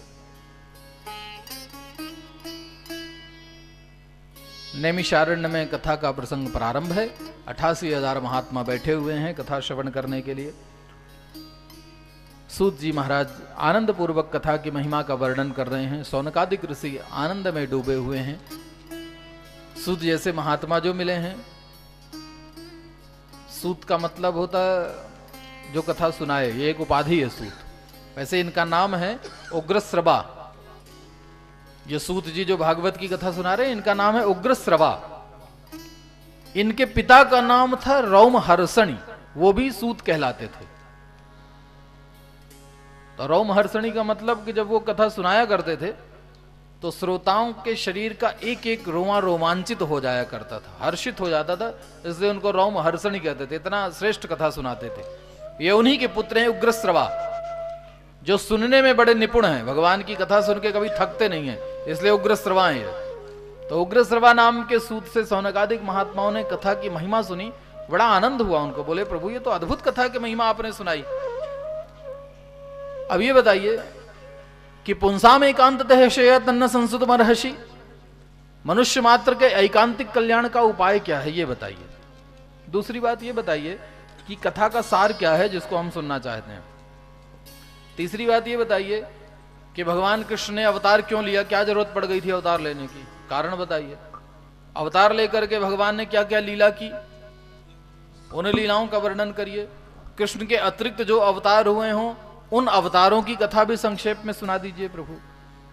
नैमिषारण्य में कथा का प्रसंग प्रारंभ है। 88,000 महात्मा बैठे हुए हैं कथा श्रवण करने के लिए। सूत जी महाराज आनंद पूर्वक कथा की महिमा का वर्णन कर रहे हैं। सौनकादिक ऋषि आनंद में डूबे हुए हैं। सूत जैसे महात्मा जो मिले हैं, सूत का मतलब होता जो कथा सुनाए, ये एक उपाधि है सूत। वैसे इनका नाम है उग्रश्रवा। ये सूत जी जो भागवत की कथा सुना रहे हैं, इनका नाम है उग्रश्रवा। इनके पिता का नाम था रोमहर्षणी, वो भी सूत कहलाते थे। तो रोमहर्षणी का मतलब कि जब वो कथा सुनाया करते थे तो श्रोताओं के शरीर का एक एक रोमा रोमांचित हो जाया करता था, हर्षित हो जाता था, इसलिए उनको रोमहर्षणी कहते थे। इतना श्रेष्ठ कथा सुनाते थे। ये उन्हीं के पुत्र हैं उग्रश्रवा, जो सुनने में बड़े निपुण हैं। भगवान की कथा सुन के कभी थकते नहीं है, इसलिए उग्रश्रवा हैं। तो उग्रश्रवा नाम के सूत से सौनकादिक महात्माओं ने कथा की महिमा सुनी, बड़ा आनंद हुआ उनको। बोले प्रभु ये तो अद्भुत कथा की महिमा आपने सुनाई। अब ये बताइए कि पुंसाम एकांततः शयतन्न संसुतमर्हसि, मनुष्य मात्र के एकांतिक कल्याण का उपाय क्या है ये बताइए। दूसरी बात ये बताइए कि कथा का सार क्या है जिसको हम सुनना चाहते हैं। तीसरी बात ये बताइए कि भगवान कृष्ण ने अवतार क्यों लिया, क्या जरूरत पड़ गई थी अवतार लेने की, कारण बताइए। अवतार लेकर के भगवान ने क्या क्या लीला की, उन लीलाओं का वर्णन करिए। कृष्ण के अतिरिक्त जो अवतार हुए हों उन अवतारों की कथा भी संक्षेप में सुना दीजिए प्रभु।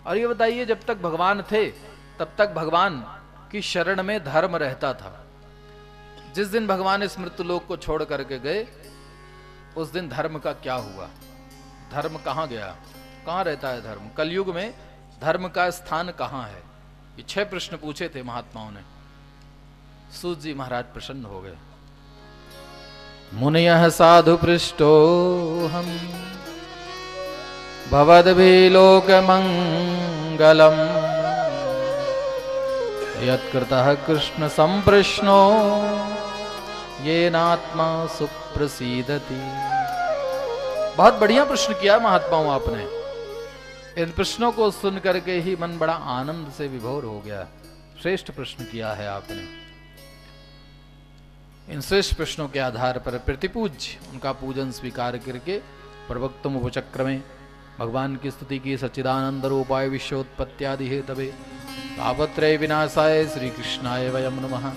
और ये बताइए जब तक भगवान थे तब तक भगवान की शरण में धर्म रहता था। जिस दिन भगवान इस मृत्युलोक को छोड़ करके गए उस दिन धर्म का क्या हुआ, धर्म कहां गया, कहां रहता है धर्म, कलयुग में धर्म का स्थान कहां है। ये 6 प्रश्न पूछे थे महात्माओं ने। सूत जी महाराज प्रसन्न हो गए। मुनयः साधु पृष्ठो हम भवद्भिलोक मंगलम यत्कृतः कृष्ण संप्रश्नो येनात्मा सुप्रसीदति। बहुत बढ़िया प्रश्न किया महात्माओं आपने। इन प्रश्नों को सुन करके ही मन बड़ा आनंद से विभोर हो गया। श्रेष्ठ प्रश्न किया है आपने। इन श्रेष्ठ प्रश्नों के आधार पर प्रतिपूज्य उनका पूजन स्वीकार करके प्रवक्तुम उपचक्र में भगवान की स्तुति की। सच्चिदानंद रूपाय विश्वोत्पत्त्यादि हेतवे तापत्रय विनाशाय श्री कृष्णाय वयम नमः।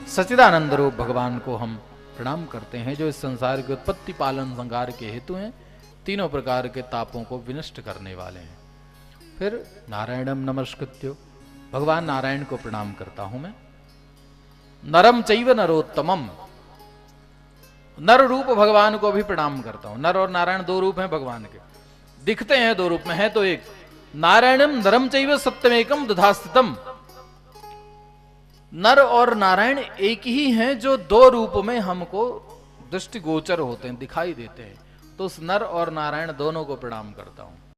सच्चिदानंद रूप भगवान को हम प्रणाम करते हैं जो इस संसार के उत्पत्ति पालन संहार के हेतु हैं, तीनों प्रकार के तापों को विनष्ट करने वाले हैं। फिर नारायणम नमस्कृत्यो, भगवान नारायण को प्रणाम करता हूं मैं। नरम चैव नरोत्तमम, नर रूप भगवान को भी प्रणाम करता हूं। नर और नारायण 2 रूप हैं भगवान के, दिखते हैं 2 रूप में, है तो एक। नारायणम नरम चैव सत्यमेकम दधास्थितम, नर और नारायण एक ही हैं जो 2 रूप में हमको दृष्टिगोचर होते हैं, दिखाई देते हैं। तो उस नर और नारायण दोनों को प्रणाम करता हूं।